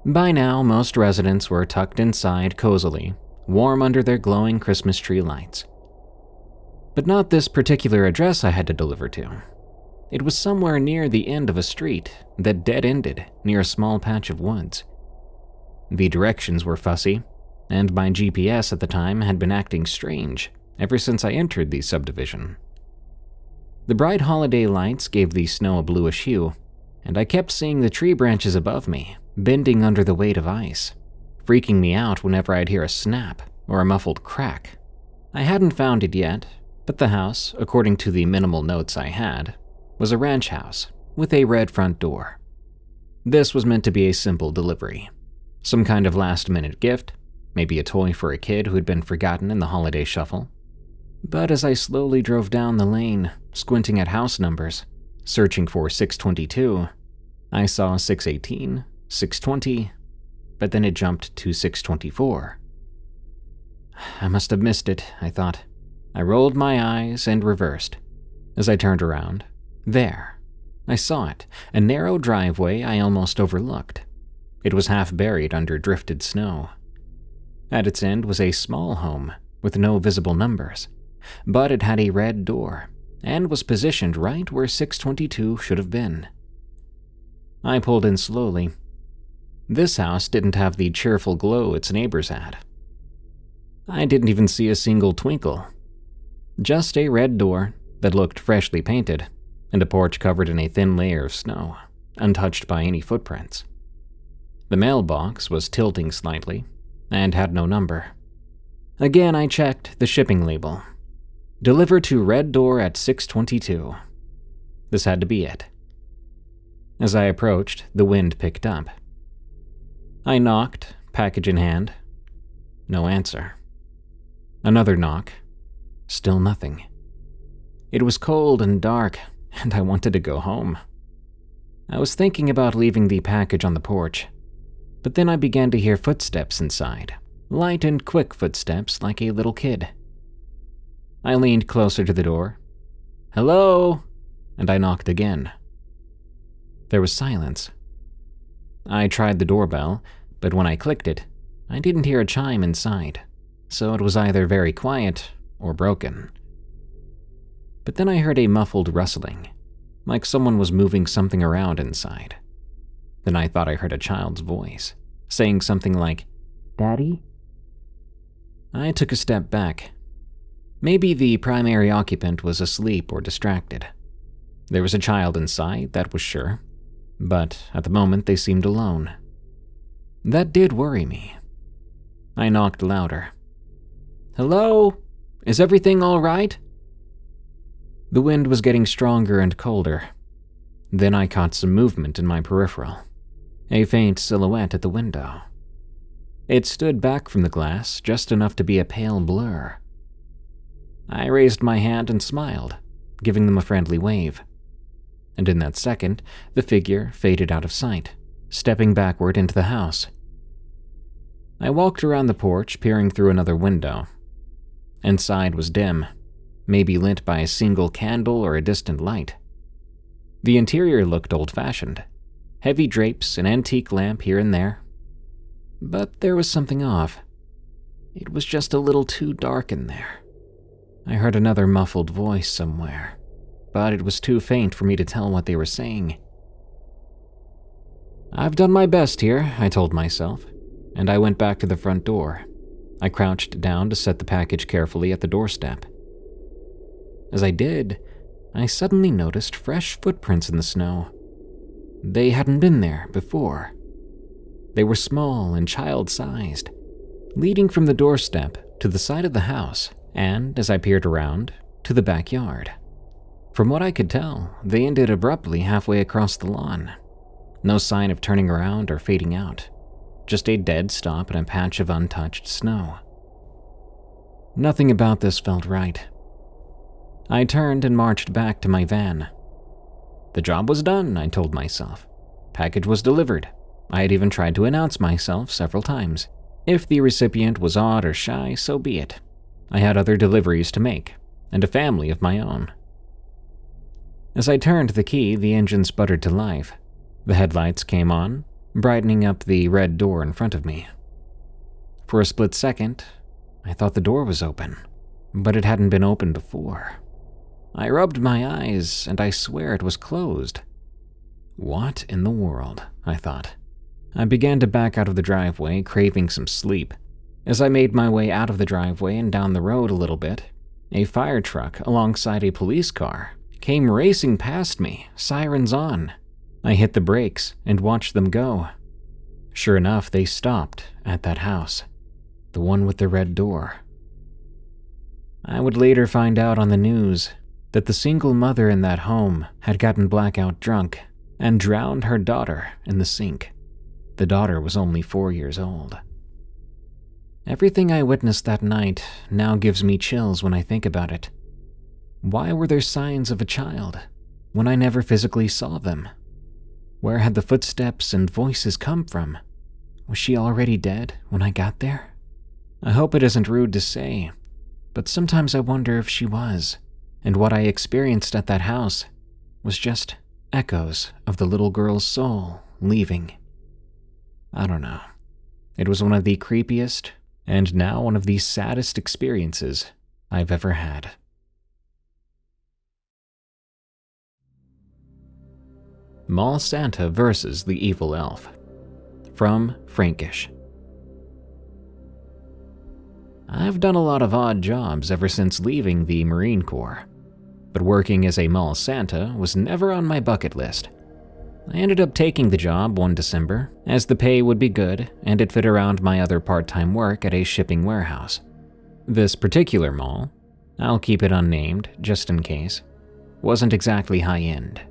[SPEAKER 1] By now, most residents were tucked inside cozily, warm under their glowing Christmas tree lights. But not this particular address I had to deliver to. It was somewhere near the end of a street that dead-ended near a small patch of woods. The directions were fussy, and my GPS at the time had been acting strange ever since I entered the subdivision. The bright holiday lights gave the snow a bluish hue, and I kept seeing the tree branches above me bending under the weight of ice, freaking me out whenever I'd hear a snap or a muffled crack. I hadn't found it yet, but the house, according to the minimal notes I had, was a ranch house with a red front door. This was meant to be a simple delivery. Some kind of last-minute gift, maybe a toy for a kid who had been forgotten in the holiday shuffle. But as I slowly drove down the lane, squinting at house numbers, searching for 622, I saw 618, 620, but then it jumped to 624. I must have missed it, I thought. I rolled my eyes and reversed. As I turned around, there, I saw it, a narrow driveway I almost overlooked. It was half buried under drifted snow. At its end was a small home with no visible numbers, but it had a red door and was positioned right where 622 should have been. I pulled in slowly. This house didn't have the cheerful glow its neighbors had. I didn't even see a single twinkle. Just a red door that looked freshly painted, and a porch covered in a thin layer of snow, untouched by any footprints. The mailbox was tilting slightly and had no number. Again, I checked the shipping label. Delivered to Red Door at 622. This had to be it. As I approached, the wind picked up. I knocked, package in hand. No answer. Another knock. Still nothing. It was cold and dark, and I wanted to go home. I was thinking about leaving the package on the porch, but then I began to hear footsteps inside, light and quick footsteps like a little kid. I leaned closer to the door. "Hello?" And I knocked again. There was silence. I tried the doorbell, but when I clicked it, I didn't hear a chime inside, so it was either very quiet or broken. But then I heard a muffled rustling, like someone was moving something around inside. Then I thought I heard a child's voice, saying something like, "Daddy?" I took a step back. Maybe the primary occupant was asleep or distracted. There was a child inside, that was sure, but at the moment they seemed alone. That did worry me. I knocked louder. "Hello? Is everything all right?" The wind was getting stronger and colder. Then I caught some movement in my peripheral, a faint silhouette at the window. It stood back from the glass just enough to be a pale blur. I raised my hand and smiled, giving them a friendly wave. And in that second, the figure faded out of sight, stepping backward into the house. I walked around the porch, peering through another window. Inside was dim, maybe lit by a single candle or a distant light. The interior looked old-fashioned, heavy drapes, an antique lamp here and there. But there was something off. It was just a little too dark in there. I heard another muffled voice somewhere, but it was too faint for me to tell what they were saying. "I've done my best here," I told myself, and I went back to the front door. I crouched down to set the package carefully at the doorstep. As I did, I suddenly noticed fresh footprints in the snow. They hadn't been there before. They were small and child-sized, leading from the doorstep to the side of the house and, as I peered around, to the backyard. From what I could tell, they ended abruptly halfway across the lawn. No sign of turning around or fading out, just a dead stop in a patch of untouched snow. Nothing about this felt right. I turned and marched back to my van. The job was done, I told myself. Package was delivered. I had even tried to announce myself several times. If the recipient was odd or shy, so be it. I had other deliveries to make, and a family of my own. As I turned the key, the engine sputtered to life. The headlights came on, brightening up the red door in front of me. For a split second, I thought the door was open, but it hadn't been open before. I rubbed my eyes, and I swear it was closed. What in the world, I thought. I began to back out of the driveway, craving some sleep. As I made my way out of the driveway and down the road a little bit, a fire truck alongside a police car came racing past me, sirens on. I hit the brakes and watched them go. Sure enough, they stopped at that house, the one with the red door. I would later find out on the news that the single mother in that home had gotten blackout drunk and drowned her daughter in the sink. The daughter was only 4 years old. Everything I witnessed that night now gives me chills when I think about it. Why were there signs of a child when I never physically saw them? Where had the footsteps and voices come from? Was she already dead when I got there? I hope it isn't rude to say, but sometimes I wonder if she was, and what I experienced at that house was just echoes of the little girl's soul leaving. I don't know. It was one of the creepiest, and now one of the saddest experiences I've ever had. Mall Santa versus the Evil Elf. From Frankish. I've done a lot of odd jobs ever since leaving the Marine Corps, but working as a mall Santa was never on my bucket list. I ended up taking the job one December, as the pay would be good and it fit around my other part-time work at a shipping warehouse. This particular mall, I'll keep it unnamed just in case, wasn't exactly high-end,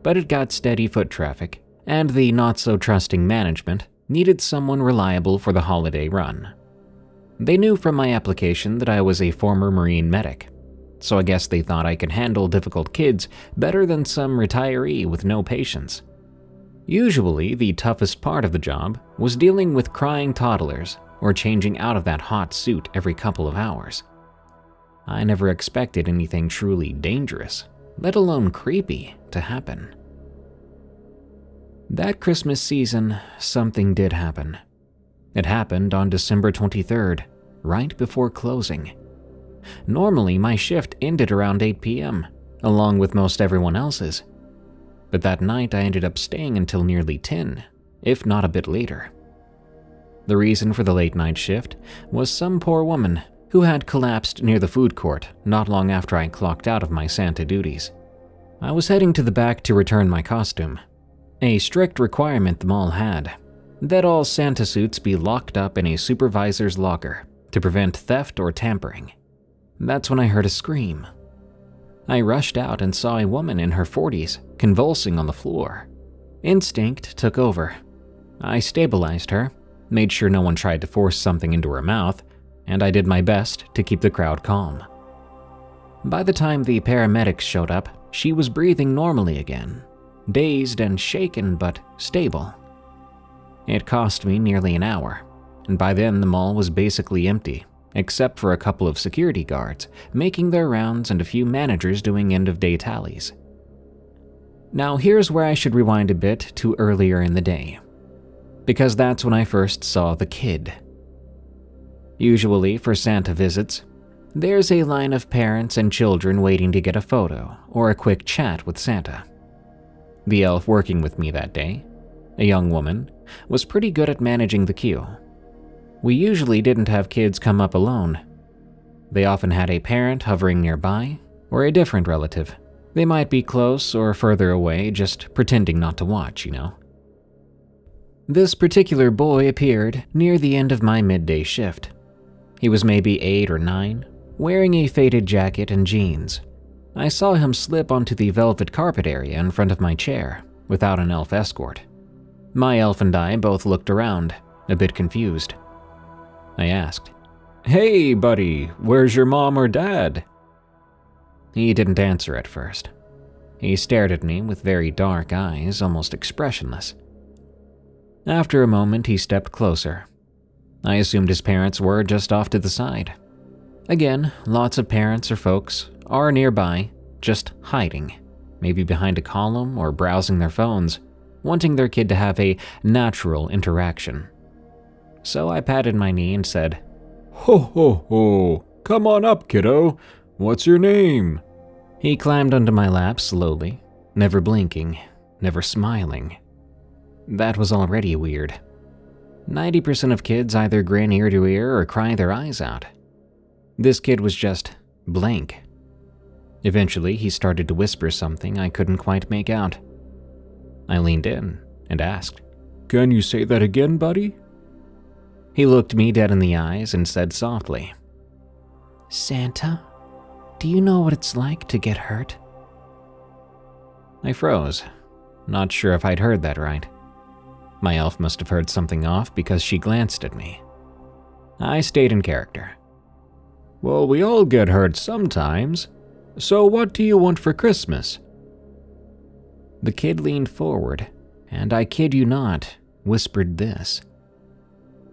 [SPEAKER 1] but it got steady foot traffic, and the not-so-trusting management needed someone reliable for the holiday run. They knew from my application that I was a former Marine medic, so I guess they thought I could handle difficult kids better than some retiree with no patience. Usually, the toughest part of the job was dealing with crying toddlers or changing out of that hot suit every couple of hours. I never expected anything truly dangerous, let alone creepy, to happen. That Christmas season, something did happen. It happened on December 23rd, right before closing. Normally, my shift ended around 8 p.m., along with most everyone else's. But that night I ended up staying until nearly 10, if not a bit later. The reason for the late night shift was some poor woman who had collapsed near the food court not long after I clocked out of my Santa duties. I was heading to the back to return my costume, a strict requirement the mall had, that all Santa suits be locked up in a supervisor's locker to prevent theft or tampering. That's when I heard a scream. I rushed out and saw a woman in her 40s convulsing on the floor. Instinct took over. I stabilized her, made sure no one tried to force something into her mouth, and I did my best to keep the crowd calm. By the time the paramedics showed up, she was breathing normally again, dazed and shaken but stable. It cost me nearly an hour, and by then the mall was basically empty, except for a couple of security guards making their rounds and a few managers doing end-of-day tallies. Now here's where I should rewind a bit to earlier in the day, because that's when I first saw the kid. Usually for Santa visits, there's a line of parents and children waiting to get a photo or a quick chat with Santa. The elf working with me that day, a young woman, was pretty good at managing the queue. We usually didn't have kids come up alone. They often had a parent hovering nearby, or a different relative. They might be close or further away, just pretending not to watch, you know. This particular boy appeared near the end of my midday shift. He was maybe 8 or 9, wearing a faded jacket and jeans. I saw him slip onto the velvet carpet area in front of my chair, without an elf escort. My elf and I both looked around, a bit confused. I asked, "Hey, buddy, where's your mom or dad?" He didn't answer at first. He stared at me with very dark eyes, almost expressionless. After a moment, he stepped closer. I assumed his parents were just off to the side. Again, lots of parents or folks are nearby, just hiding, maybe behind a column or browsing their phones, wanting their kid to have a natural interaction. So I patted my knee and said, "Ho ho ho, come on up, kiddo. What's your name?" He climbed onto my lap slowly, never blinking, never smiling. That was already weird. 90% of kids either grin ear to ear or cry their eyes out. This kid was just blank. Eventually, he started to whisper something I couldn't quite make out. I leaned in and asked, "Can you say that again, buddy?" He looked me dead in the eyes and said softly, "Santa, do you know what it's like to get hurt?" I froze, not sure if I'd heard that right. My elf must have heard something off because she glanced at me. I stayed in character. "Well, we all get hurt sometimes. So what do you want for Christmas?" The kid leaned forward, and I kid you not, whispered this,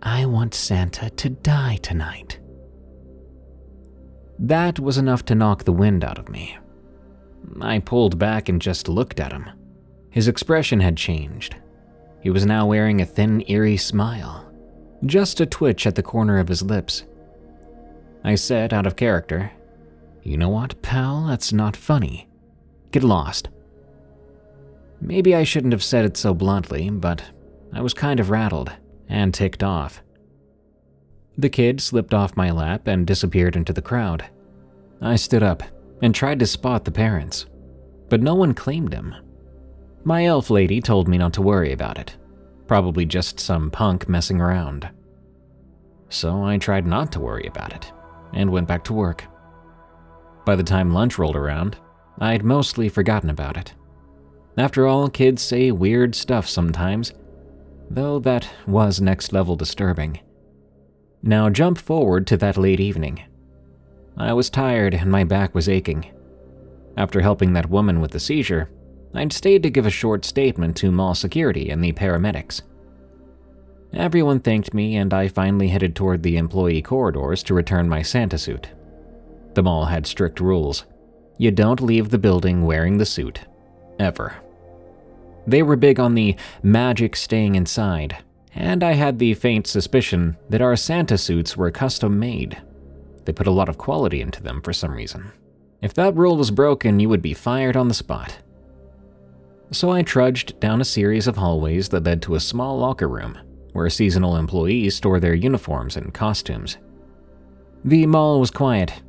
[SPEAKER 1] "I want Santa to die tonight." That was enough to knock the wind out of me. I pulled back and just looked at him. His expression had changed. He was now wearing a thin, eerie smile, just a twitch at the corner of his lips. I said, out of character, "You know what, pal, that's not funny. Get lost." Maybe I shouldn't have said it so bluntly, but I was kind of rattled and ticked off. The kid slipped off my lap and disappeared into the crowd. I stood up and tried to spot the parents, but no one claimed him. My elf lady told me not to worry about it, probably just some punk messing around. So I tried not to worry about it and went back to work. By the time lunch rolled around, I'd mostly forgotten about it. After all, kids say weird stuff sometimes, though that was next level disturbing. Now jump forward to that late evening. I was tired and my back was aching. After helping that woman with the seizure, I'd stayed to give a short statement to mall security and the paramedics. Everyone thanked me and I finally headed toward the employee corridors to return my Santa suit. The mall had strict rules. You don't leave the building wearing the suit. Ever. They were big on the magic staying inside, And I had the faint suspicion that our Santa suits were custom made. They put a lot of quality into them for some reason. If that rule was broken, you would be fired on the spot. So I trudged down a series of hallways that led to a small locker room where seasonal employees store their uniforms and costumes. The mall was quiet.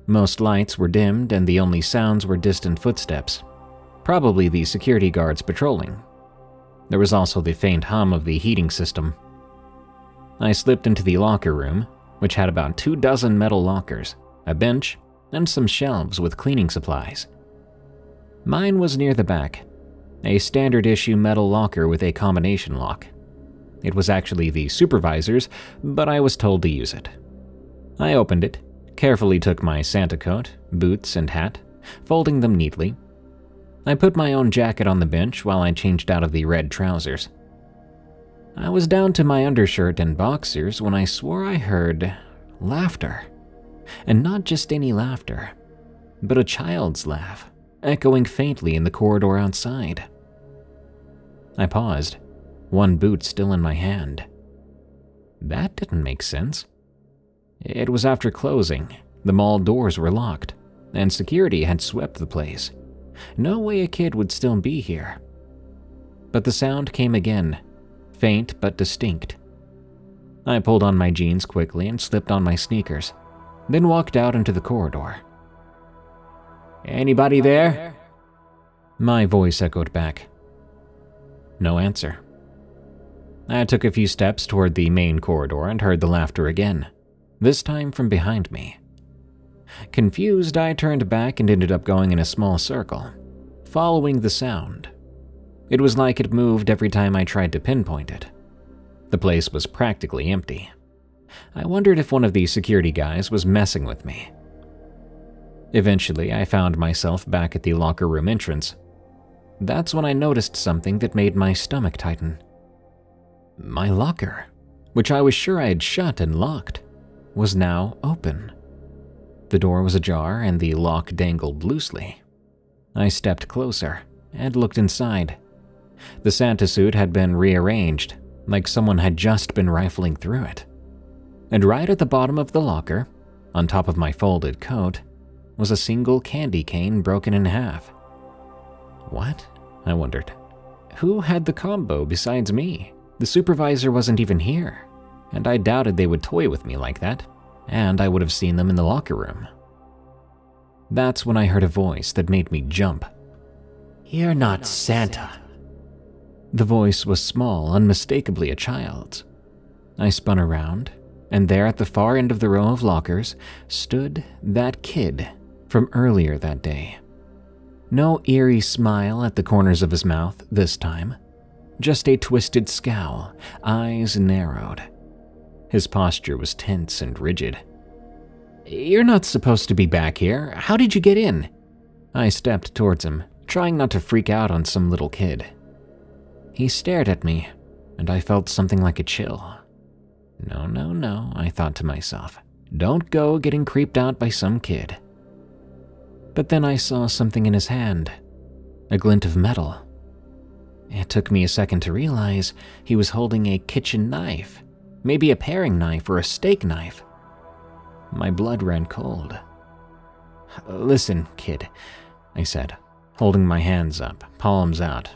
[SPEAKER 1] Most lights were dimmed and the only sounds were distant footsteps, probably the security guards patrolling. There was also the faint hum of the heating system. I slipped into the locker room, which had about 24 metal lockers, a bench, and some shelves with cleaning supplies. Mine was near the back, a standard-issue metal locker with a combination lock. It was actually the supervisor's, but I was told to use it. I opened it, carefully took my Santa coat, boots, and hat, folding them neatly. I put my own jacket on the bench while I changed out of the red trousers. I was down to my undershirt and boxers when I swore I heard laughter. And not just any laughter, but a child's laugh, echoing faintly in the corridor outside. I paused, one boot still in my hand. That didn't make sense. It was after closing, the mall doors were locked, and security had swept the place. No way a kid would still be here. But the sound came again, faint but distinct. I pulled on my jeans quickly and slipped on my sneakers, then walked out into the corridor. "Anybody there?" My voice echoed back. No answer. I took a few steps toward the main corridor and heard the laughter again, this time from behind me. Confused, I turned back and ended up going in a small circle, following the sound. It was like it moved every time I tried to pinpoint it. The place was practically empty. I wondered if one of the security guys was messing with me. Eventually, I found myself back at the locker room entrance. That's when I noticed something that made my stomach tighten. My locker, which I was sure I had shut and locked, was now open. The door was ajar and the lock dangled loosely. I stepped closer and looked inside. The Santa suit had been rearranged, like someone had just been rifling through it. And right at the bottom of the locker, on top of my folded coat, was a single candy cane broken in half. What? I wondered. Who had the combo besides me? The supervisor wasn't even here, and I doubted they would toy with me like that, and I would have seen them in the locker room. That's when I heard a voice that made me jump. "You're not Santa." The voice was small, unmistakably a child's. I spun around, and there at the far end of the row of lockers stood that kid from earlier that day. No eerie smile at the corners of his mouth this time, just a twisted scowl, eyes narrowed. His posture was tense and rigid. "You're not supposed to be back here. How did you get in?" I stepped towards him, trying not to freak out on some little kid. He stared at me, and I felt something like a chill. No, I thought to myself. Don't go getting creeped out by some kid. But then I saw something in his hand, a glint of metal. It took me a second to realize he was holding a kitchen knife, maybe a paring knife or a steak knife. My blood ran cold. "Listen, kid," I said, holding my hands up, palms out.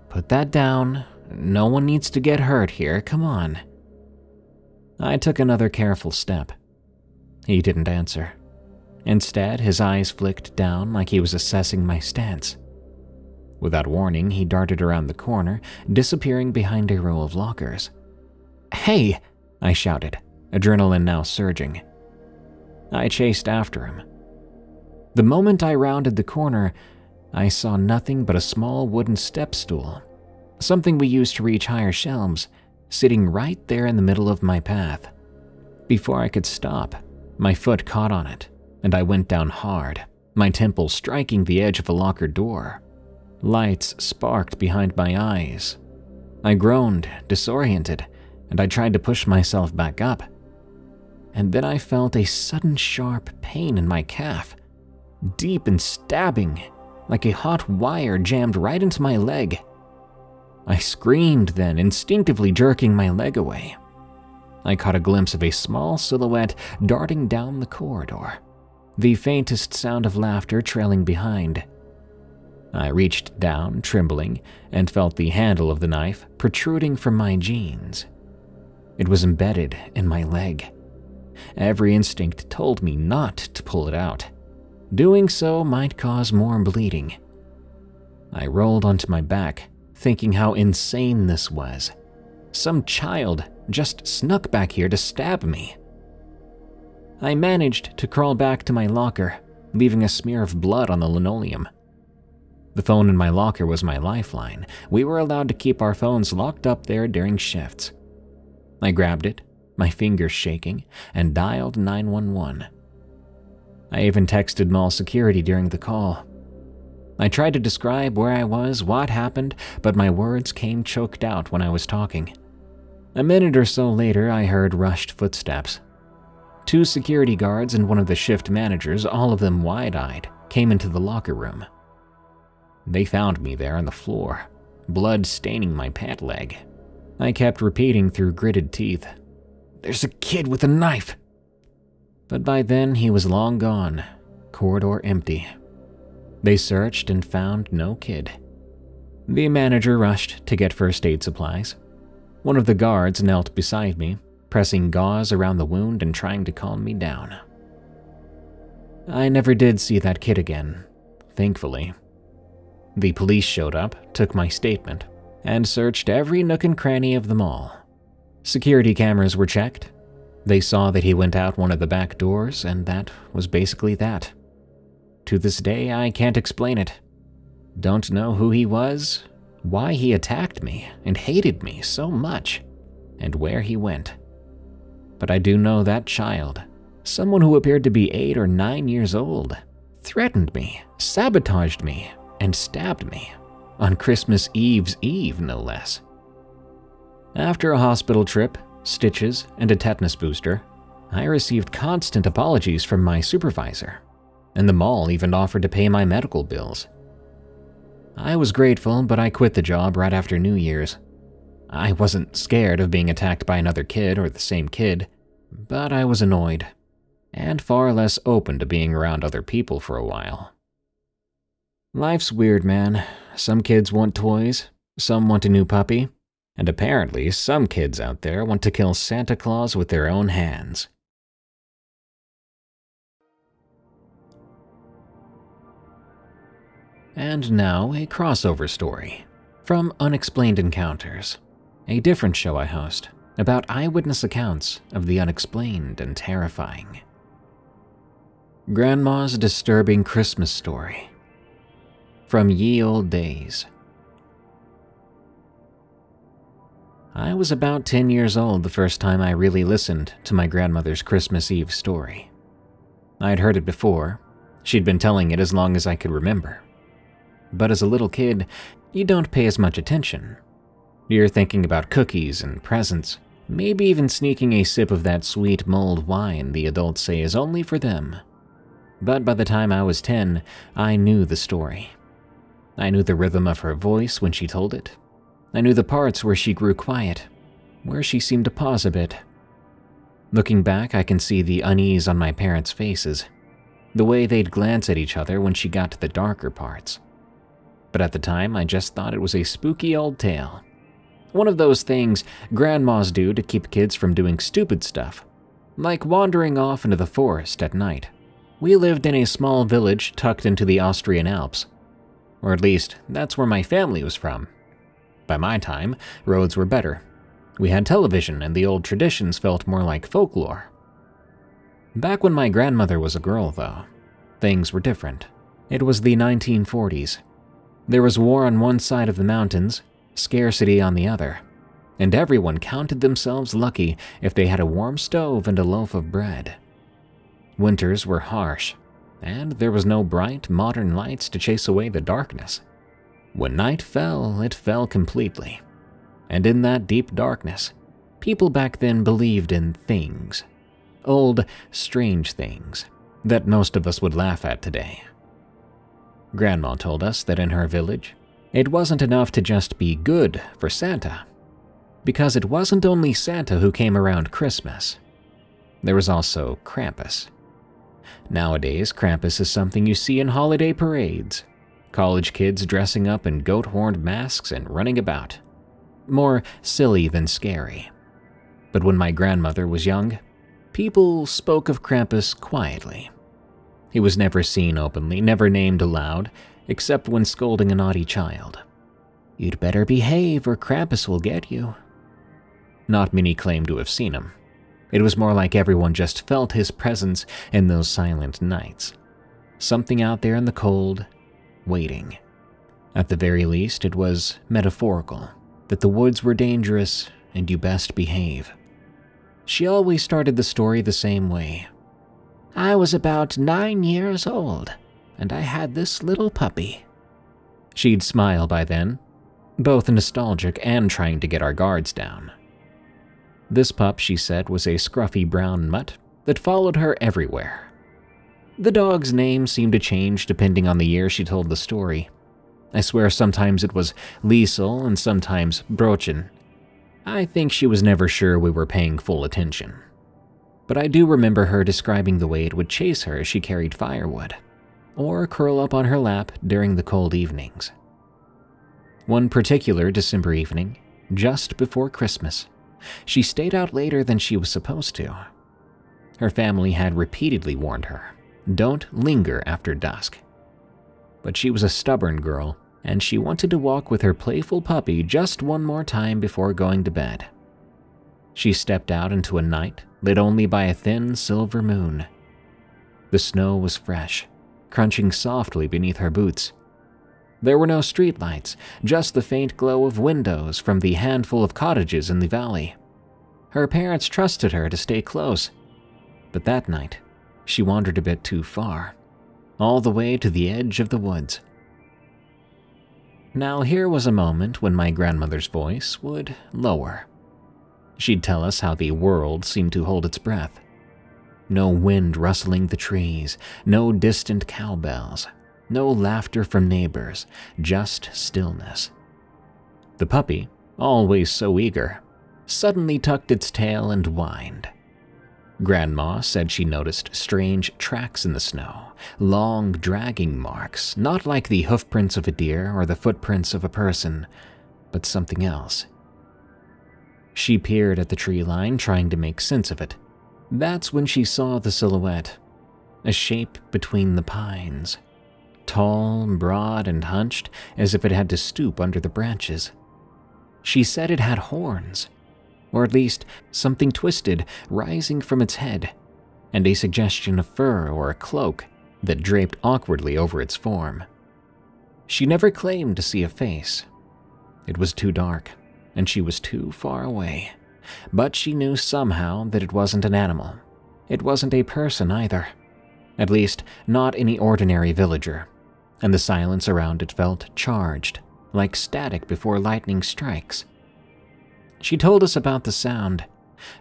[SPEAKER 1] "Put that down. No one needs to get hurt here, come on." I took another careful step. He didn't answer. Instead, his eyes flicked down like he was assessing my stance. Without warning, he darted around the corner, disappearing behind a row of lockers. "Hey!" I shouted, adrenaline now surging. I chased after him. The moment I rounded the corner, I saw nothing but a small wooden step stool, something we used to reach higher shelves, sitting right there in the middle of my path. Before I could stop, my foot caught on it, and I went down hard, my temple striking the edge of a locker door. Lights sparked behind my eyes. I groaned, disoriented, and I tried to push myself back up. And then I felt a sudden sharp pain in my calf, deep and stabbing, like a hot wire jammed right into my leg. I screamed then, instinctively jerking my leg away. I caught a glimpse of a small silhouette darting down the corridor, the faintest sound of laughter trailing behind. I reached down, trembling, and felt the handle of the knife protruding from my jeans. It was embedded in my leg. Every instinct told me not to pull it out. Doing so might cause more bleeding. I rolled onto my back, thinking how insane this was. Some child just snuck back here to stab me. I managed to crawl back to my locker, leaving a smear of blood on the linoleum. The phone in my locker was my lifeline. We were allowed to keep our phones locked up there during shifts. I grabbed it, my fingers shaking, and dialed 911. I even texted mall security during the call. I tried to describe where I was, what happened, but my words came choked out when I was talking. A minute or so later, I heard rushed footsteps. 2 security guards and one of the shift managers, all of them wide-eyed, came into the locker room. They found me there on the floor, blood staining my pant leg. I kept repeating through gritted teeth, "There's a kid with a knife!" But by then he was long gone, corridor empty. They searched and found no kid. The manager rushed to get first aid supplies. One of the guards knelt beside me, pressing gauze around the wound and trying to calm me down. I never did see that kid again, thankfully. The police showed up, took my statement, and searched every nook and cranny of the mall. Security cameras were checked. They saw that he went out one of the back doors, and that was basically that. To this day, I can't explain it. Don't know who he was, why he attacked me and hated me so much, and where he went. But I do know that child, someone who appeared to be 8 or 9 years old, threatened me, sabotaged me, and stabbed me, on Christmas Eve's Eve, no less. After a hospital trip, stitches, and a tetanus booster, I received constant apologies from my supervisor, and the mall even offered to pay my medical bills. I was grateful, but I quit the job right after New Year's. I wasn't scared of being attacked by another kid or the same kid, but I was annoyed, and far less open to being around other people for a while. Life's weird, man. Some kids want toys, some want a new puppy, and apparently some kids out there want to kill Santa Claus with their own hands. And now a crossover story from Unexplained Encounters, a different show I host about eyewitness accounts of the unexplained and terrifying. Grandma's Disturbing Christmas Story from Ye Olde Days. I was about 10 years old the first time I really listened to my grandmother's Christmas Eve story. I'd heard it before. She'd been telling it as long as I could remember. But as a little kid, you don't pay as much attention. You're thinking about cookies and presents, maybe even sneaking a sip of that sweet mulled wine the adults say is only for them. But by the time I was 10, I knew the story. I knew the rhythm of her voice when she told it. I knew the parts where she grew quiet, where she seemed to pause a bit. Looking back, I can see the unease on my parents' faces, the way they'd glance at each other when she got to the darker parts. But at the time, I just thought it was a spooky old tale. One of those things grandmas do to keep kids from doing stupid stuff, like wandering off into the forest at night. We lived in a small village tucked into the Austrian Alps. Or at least, that's where my family was from. By my time, roads were better. We had television and the old traditions felt more like folklore. Back when my grandmother was a girl, though, things were different. It was the 1940s. There was war on one side of the mountains, scarcity on the other, and everyone counted themselves lucky if they had a warm stove and a loaf of bread. Winters were harsh, and there was no bright, modern lights to chase away the darkness. When night fell, it fell completely. And in that deep darkness, people back then believed in things. Old, strange things that most of us would laugh at today. Grandma told us that in her village, It wasn't enough to just be good for Santa, because it wasn't only Santa who came around Christmas. There was also Krampus. Nowadays, Krampus is something you see in holiday parades. College kids dressing up in goat-horned masks and running about. More silly than scary. But when my grandmother was young, people spoke of Krampus quietly. He was never seen openly, never named aloud, except when scolding a naughty child. "You'd better behave or Krampus will get you." Not many claimed to have seen him. It was more like everyone just felt his presence in those silent nights. Something out there in the cold, waiting. At the very least, it was metaphorical, that the woods were dangerous and you best behave. She always started the story the same way. "I was about 9 years old, and I had this little puppy." She'd smile by then, both nostalgic and trying to get our guards down. This pup, she said, was a scruffy brown mutt that followed her everywhere. The dog's name seemed to change depending on the year she told the story. I swear sometimes it was Liesel and sometimes Brochen. I think she was never sure we were paying full attention. But I do remember her describing the way it would chase her as she carried firewood, or curl up on her lap during the cold evenings. One particular December evening, just before Christmas, she stayed out later than she was supposed to. Her family had repeatedly warned her, don't linger after dusk. But she was a stubborn girl, and she wanted to walk with her playful puppy just one more time before going to bed. She stepped out into a night lit only by a thin silver moon. The snow was fresh, crunching softly beneath her boots. There were no streetlights, just the faint glow of windows from the handful of cottages in the valley. Her parents trusted her to stay close, but that night, she wandered a bit too far, all the way to the edge of the woods. Now here was a moment when my grandmother's voice would lower. She'd tell us how the world seemed to hold its breath. No wind rustling the trees, no distant cowbells, no laughter from neighbors, just stillness. The puppy, always so eager, suddenly tucked its tail and whined. Grandma said she noticed strange tracks in the snow, long dragging marks, not like the hoofprints of a deer or the footprints of a person, but something else. She peered at the tree line, trying to make sense of it. That's when she saw the silhouette, a shape between the pines. Tall, broad, and hunched, as if it had to stoop under the branches. She said it had horns, or at least something twisted rising from its head, and a suggestion of fur or a cloak that draped awkwardly over its form. She never claimed to see a face. It was too dark, and she was too far away. But she knew somehow that it wasn't an animal. It wasn't a person either. At least, not any ordinary villager. And the silence around it felt charged, like static before lightning strikes. She told us about the sound,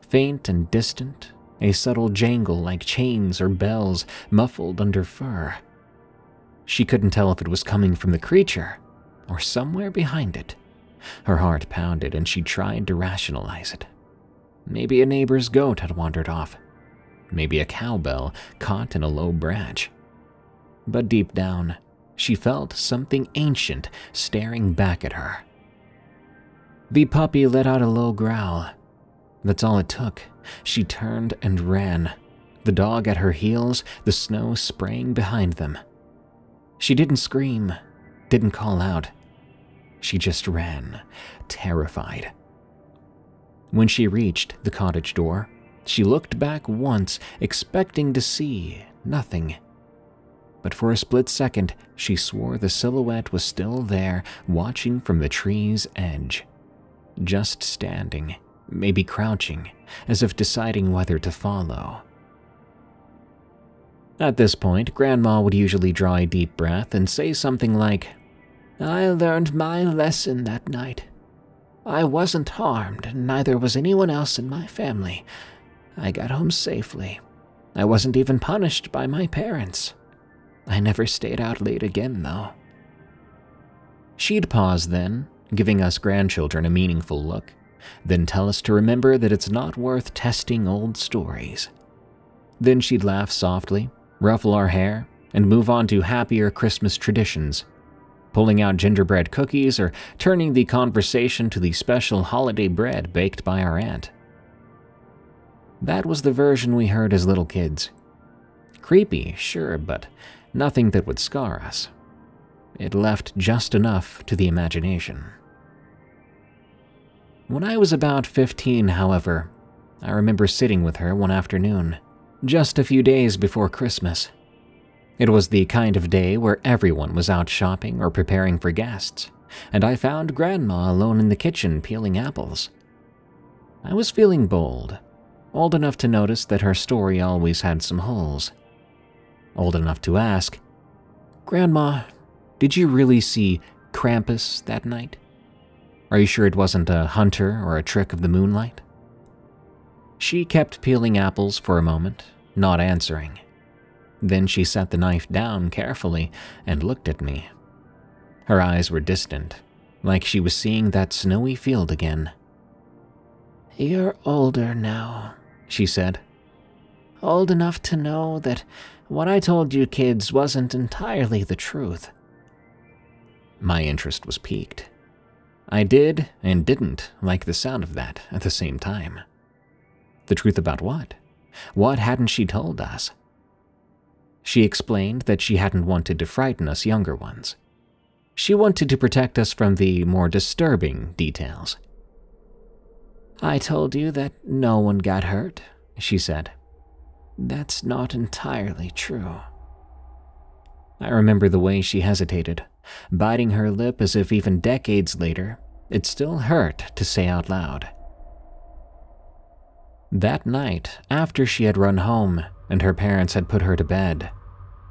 [SPEAKER 1] faint and distant, a subtle jangle like chains or bells muffled under fur. She couldn't tell if it was coming from the creature or somewhere behind it. Her heart pounded and she tried to rationalize it. Maybe a neighbor's goat had wandered off. Maybe a cowbell caught in a low branch. But deep down, she felt something ancient staring back at her. The puppy let out a low growl. That's all it took. She turned and ran, the dog at her heels, the snow spraying behind them. She didn't scream, didn't call out. She just ran, terrified. When she reached the cottage door, she looked back once, expecting to see nothing. But for a split second, she swore the silhouette was still there, watching from the tree's edge. Just standing, maybe crouching, as if deciding whether to follow. At this point, Grandma would usually draw a deep breath and say something like, "I learned my lesson that night. I wasn't harmed, and neither was anyone else in my family. I got home safely. I wasn't even punished by my parents. I never stayed out late again, though." She'd pause then, giving us grandchildren a meaningful look, then tell us to remember that it's not worth testing old stories. Then she'd laugh softly, ruffle our hair, and move on to happier Christmas traditions, pulling out gingerbread cookies or turning the conversation to the special holiday bread baked by our aunt. That was the version we heard as little kids. Creepy, sure, but nothing that would scar us. It left just enough to the imagination. When I was about 15, however, I remember sitting with her one afternoon, just a few days before Christmas. It was the kind of day where everyone was out shopping or preparing for guests, and I found Grandma alone in the kitchen peeling apples. I was feeling bold, old enough to notice that her story always had some holes. Old enough to ask, "Grandma, did you really see Krampus that night? Are you sure it wasn't a hunter or a trick of the moonlight?" She kept peeling apples for a moment, not answering. Then she set the knife down carefully and looked at me. Her eyes were distant, like she was seeing that snowy field again. "You're older now," she said. "Old enough to know that what I told you kids wasn't entirely the truth." My interest was piqued. I did and didn't like the sound of that at the same time. The truth about what? What hadn't she told us? She explained that she hadn't wanted to frighten us younger ones. She wanted to protect us from the more disturbing details. "I told you that no one got hurt," she said. "That's not entirely true." I remember the way she hesitated, biting her lip as if even decades later, it still hurt to say out loud. That night, after she had run home and her parents had put her to bed,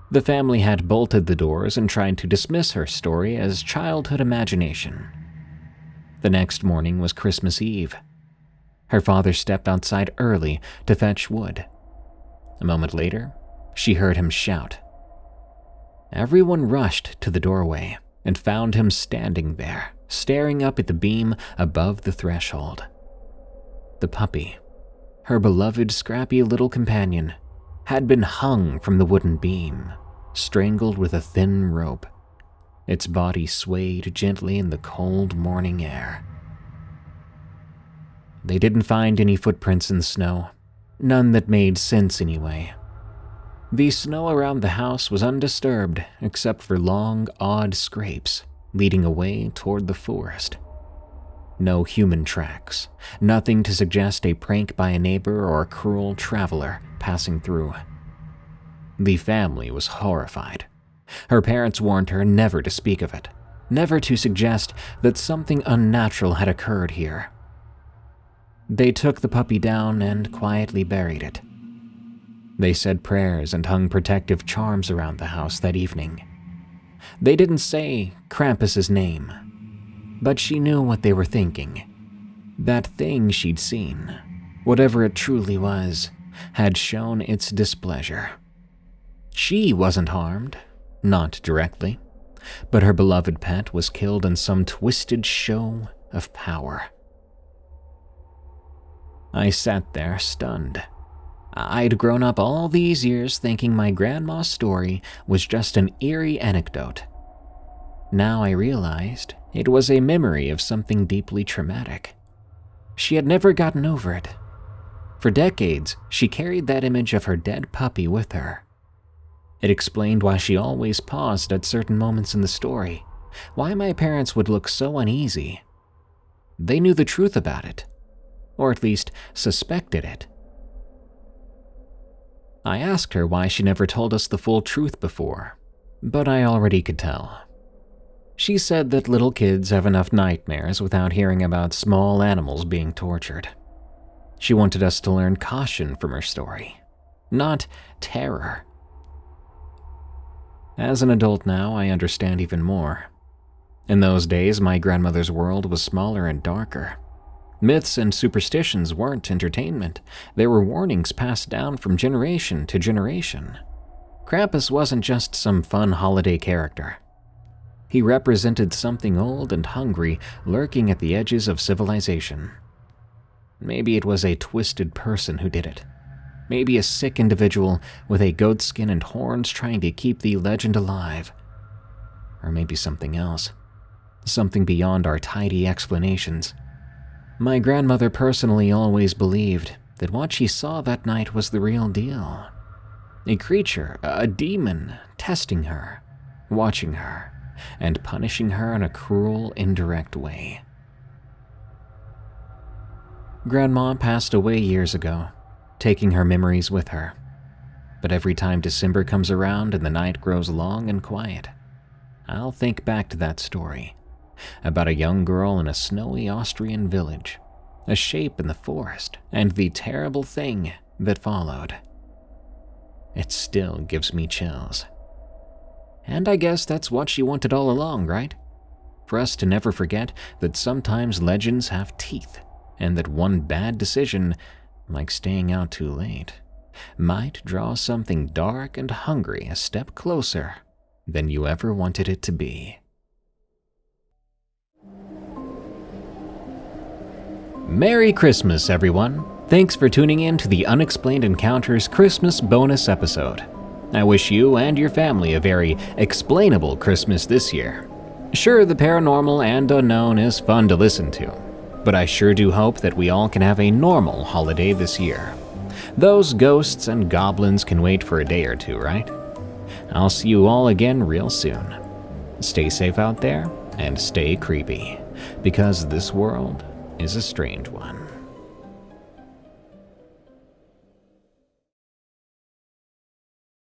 [SPEAKER 1] the family had bolted the doors and tried to dismiss her story as childhood imagination. The next morning was Christmas Eve. Her father stepped outside early to fetch wood. A moment later, she heard him shout. Everyone rushed to the doorway and found him standing there, staring up at the beam above the threshold. The puppy, her beloved scrappy little companion, had been hung from the wooden beam, strangled with a thin rope. Its body swayed gently in the cold morning air. They didn't find any footprints in the snow, none that made sense anyway. The snow around the house was undisturbed except for long, odd scrapes leading away toward the forest. No human tracks, nothing to suggest a prank by a neighbor or a cruel traveler passing through. The family was horrified. Her parents warned her never to speak of it, never to suggest that something unnatural had occurred here. They took the puppy down and quietly buried it. They said prayers and hung protective charms around the house that evening. They didn't say Krampus's name, but she knew what they were thinking. That thing she'd seen, whatever it truly was, had shown its displeasure. She wasn't harmed, not directly, but her beloved pet was killed in some twisted show of power. I sat there stunned. I'd grown up all these years thinking my grandma's story was just an eerie anecdote. Now I realized it was a memory of something deeply traumatic. She had never gotten over it. For decades, she carried that image of her dead puppy with her. It explained why she always paused at certain moments in the story, why my parents would look so uneasy. They knew the truth about it, or at least suspected it. I asked her why she never told us the full truth before, but I already could tell. She said that little kids have enough nightmares without hearing about small animals being tortured. She wanted us to learn caution from her story, not terror. As an adult now, I understand even more. In those days, my grandmother's world was smaller and darker. Myths and superstitions weren't entertainment. They were warnings passed down from generation to generation. Krampus wasn't just some fun holiday character. He represented something old and hungry lurking at the edges of civilization. Maybe it was a twisted person who did it. Maybe a sick individual with a goat skin and horns trying to keep the legend alive. Or maybe something else. Something beyond our tidy explanations. My grandmother personally always believed that what she saw that night was the real deal. A creature, a demon, testing her, watching her, and punishing her in a cruel, indirect way. Grandma passed away years ago, taking her memories with her. But every time December comes around and the night grows long and quiet, I'll think back to that story about a young girl in a snowy Austrian village, a shape in the forest, and the terrible thing that followed. It still gives me chills. And I guess that's what she wanted all along, right? For us to never forget that sometimes legends have teeth, and that one bad decision, like staying out too late, might draw something dark and hungry a step closer than you ever wanted it to be. Merry Christmas, everyone! Thanks for tuning in to the Unexplained Encounters Christmas bonus episode. I wish you and your family a very explainable Christmas this year. Sure, the paranormal and unknown is fun to listen to, but I sure do hope that we all can have a normal holiday this year. Those ghosts and goblins can wait for a day or two, right? I'll see you all again real soon. Stay safe out there and stay creepy, because this world is a strange one.